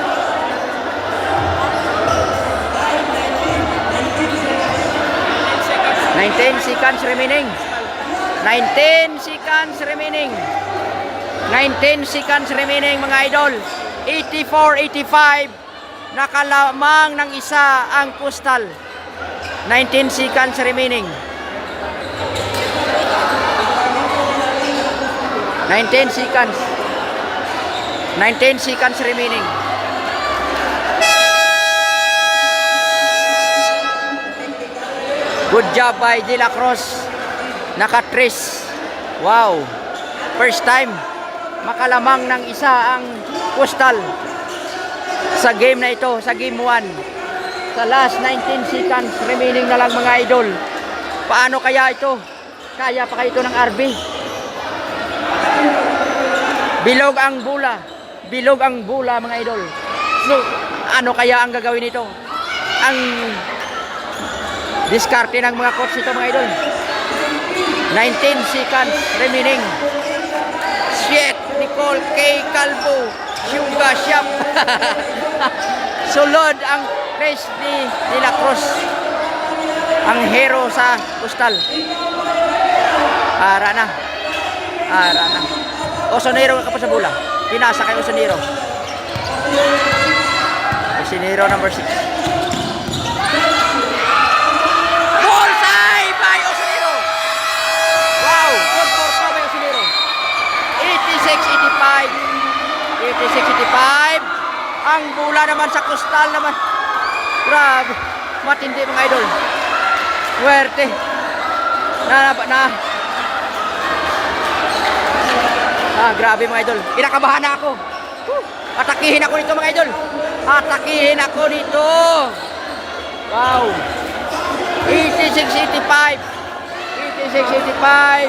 Nineteen seconds remaining. 19 seconds remaining. 19 seconds remaining mga idol. 84, 85. Nakalamang ng isa ang Coastal. 19 seconds remaining. 19 seconds. 19 seconds remaining. Good job by De La Cruz. Naka-trace. Wow. First time makalamang ng isa ang Coastal sa game na ito, sa game 1. Sa last 19 seconds remaining na lang mga idol. Paano kaya ito? Kaya pa kaya ito ng RB? Bilog ang bula. Bilog ang bula mga idol. So, ano kaya ang gagawin nito? Ang diskarte ng mga coach nito mga idol. 19 seconds remaining. Shit, Nicole K. Calvo, Suga Shop. Sulod ang race ni De La Cruz. Ang hero sa Coastal. Ara na. Ara na. Osonero ka pa sa bula. Pinasa kay Osonero. Osonero number 6. Ang bula naman sa Coastal naman. Grabe. Matindi mga idol. Swerte. Grabe mga idol. Kinakabahan na ako. Atakihin ako nito mga idol. Atakihin ako nito. Wow. 86-85. 86-85.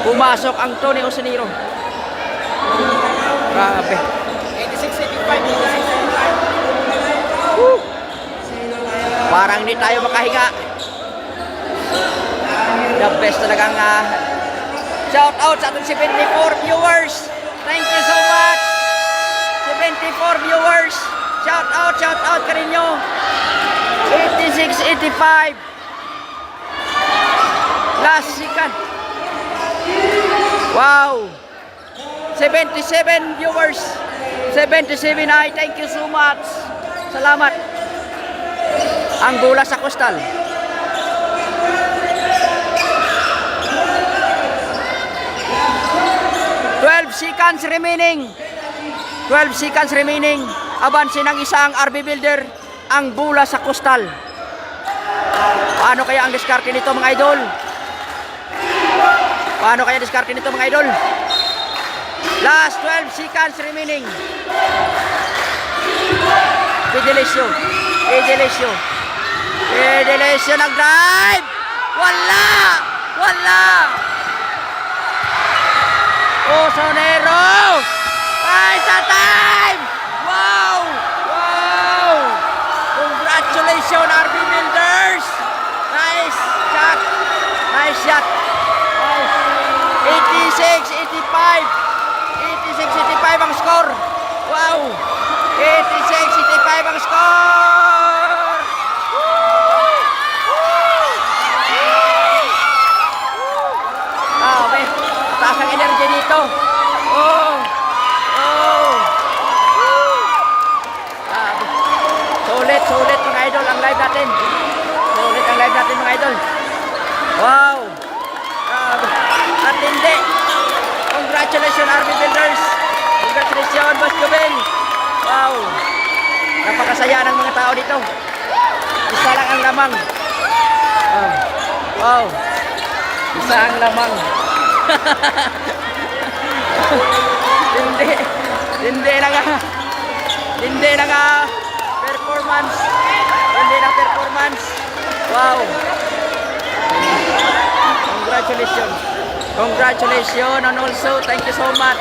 Pumasok ang Tony Oseniro. Grabe. 86-85. Parang hindi tayo makahinga. The best talagang shout out sa ating 74 viewers. Thank you so much. 74 viewers. Shout out ka ninyo. 86-85. Last second. Wow. 77 viewers. 77 ay thank you so much. Salamat. Ang bula sa Coastal. Seconds remaining. 12 seconds remaining. Abansin ng isang RB Builder ang bula sa Coastal. Paano kaya ang diskarte nito mga idol? Paano kaya diskarte nito mga idol? Last 12 seconds remaining. Fidelisio. Fidelisio nag-drive. Wala. Osonero. Ay, sa time. Wow. Congratulations RB Builders. Nice shot. 86-85 ang score. Wow! 86-85 ang score! Ah, okay. Taas ang energy dito. Oh! Oh! Ah, sulit mga idol ang live natin. Sulit ang live natin mga idol. Wow! At hindi. Congratulations Army Builders. Congratulations Boss Jubel. Wow. Napakasaya ng mga tao dito. Isa lang ang lamang. Wow. Wow. Isa ang lamang. Hindi na nga performance. Hindi na performance. Wow. Congratulations. Congratulations and also thank you so much.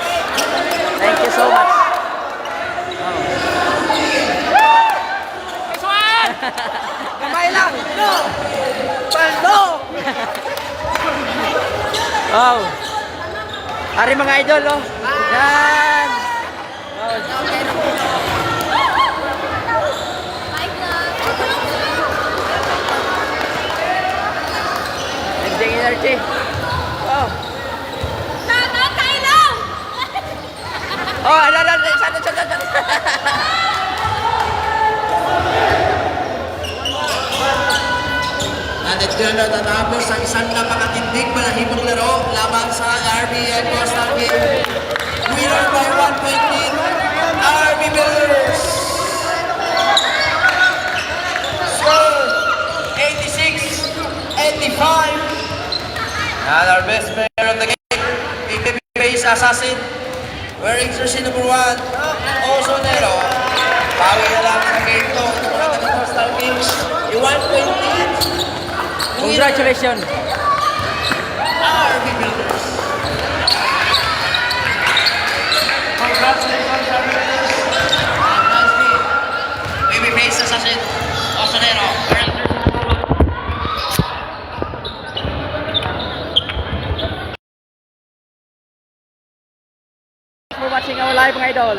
Thank you so much. This one! Kamay lang. No. Paldo. Wow. Ari mga idol oh. Yan. Ending energy. Wow. Oh, ada. Nandiyan na natapos ang isang napakatindig malahimong laro laban sa RB and Coastal Game. Winner by 1 point lead, RB Builders. Score 86-85. And our best player of the game, baby-face assassin, wearing jersey number 1, Ozonero. Bawi na lang sa game to. Ito mga ng Coastal Games. 1 point lead. Congratulations. RB Builders. Congratulations, RB Builders. Nice game. Babyface assassin, Osanero. For watching our live mga idol.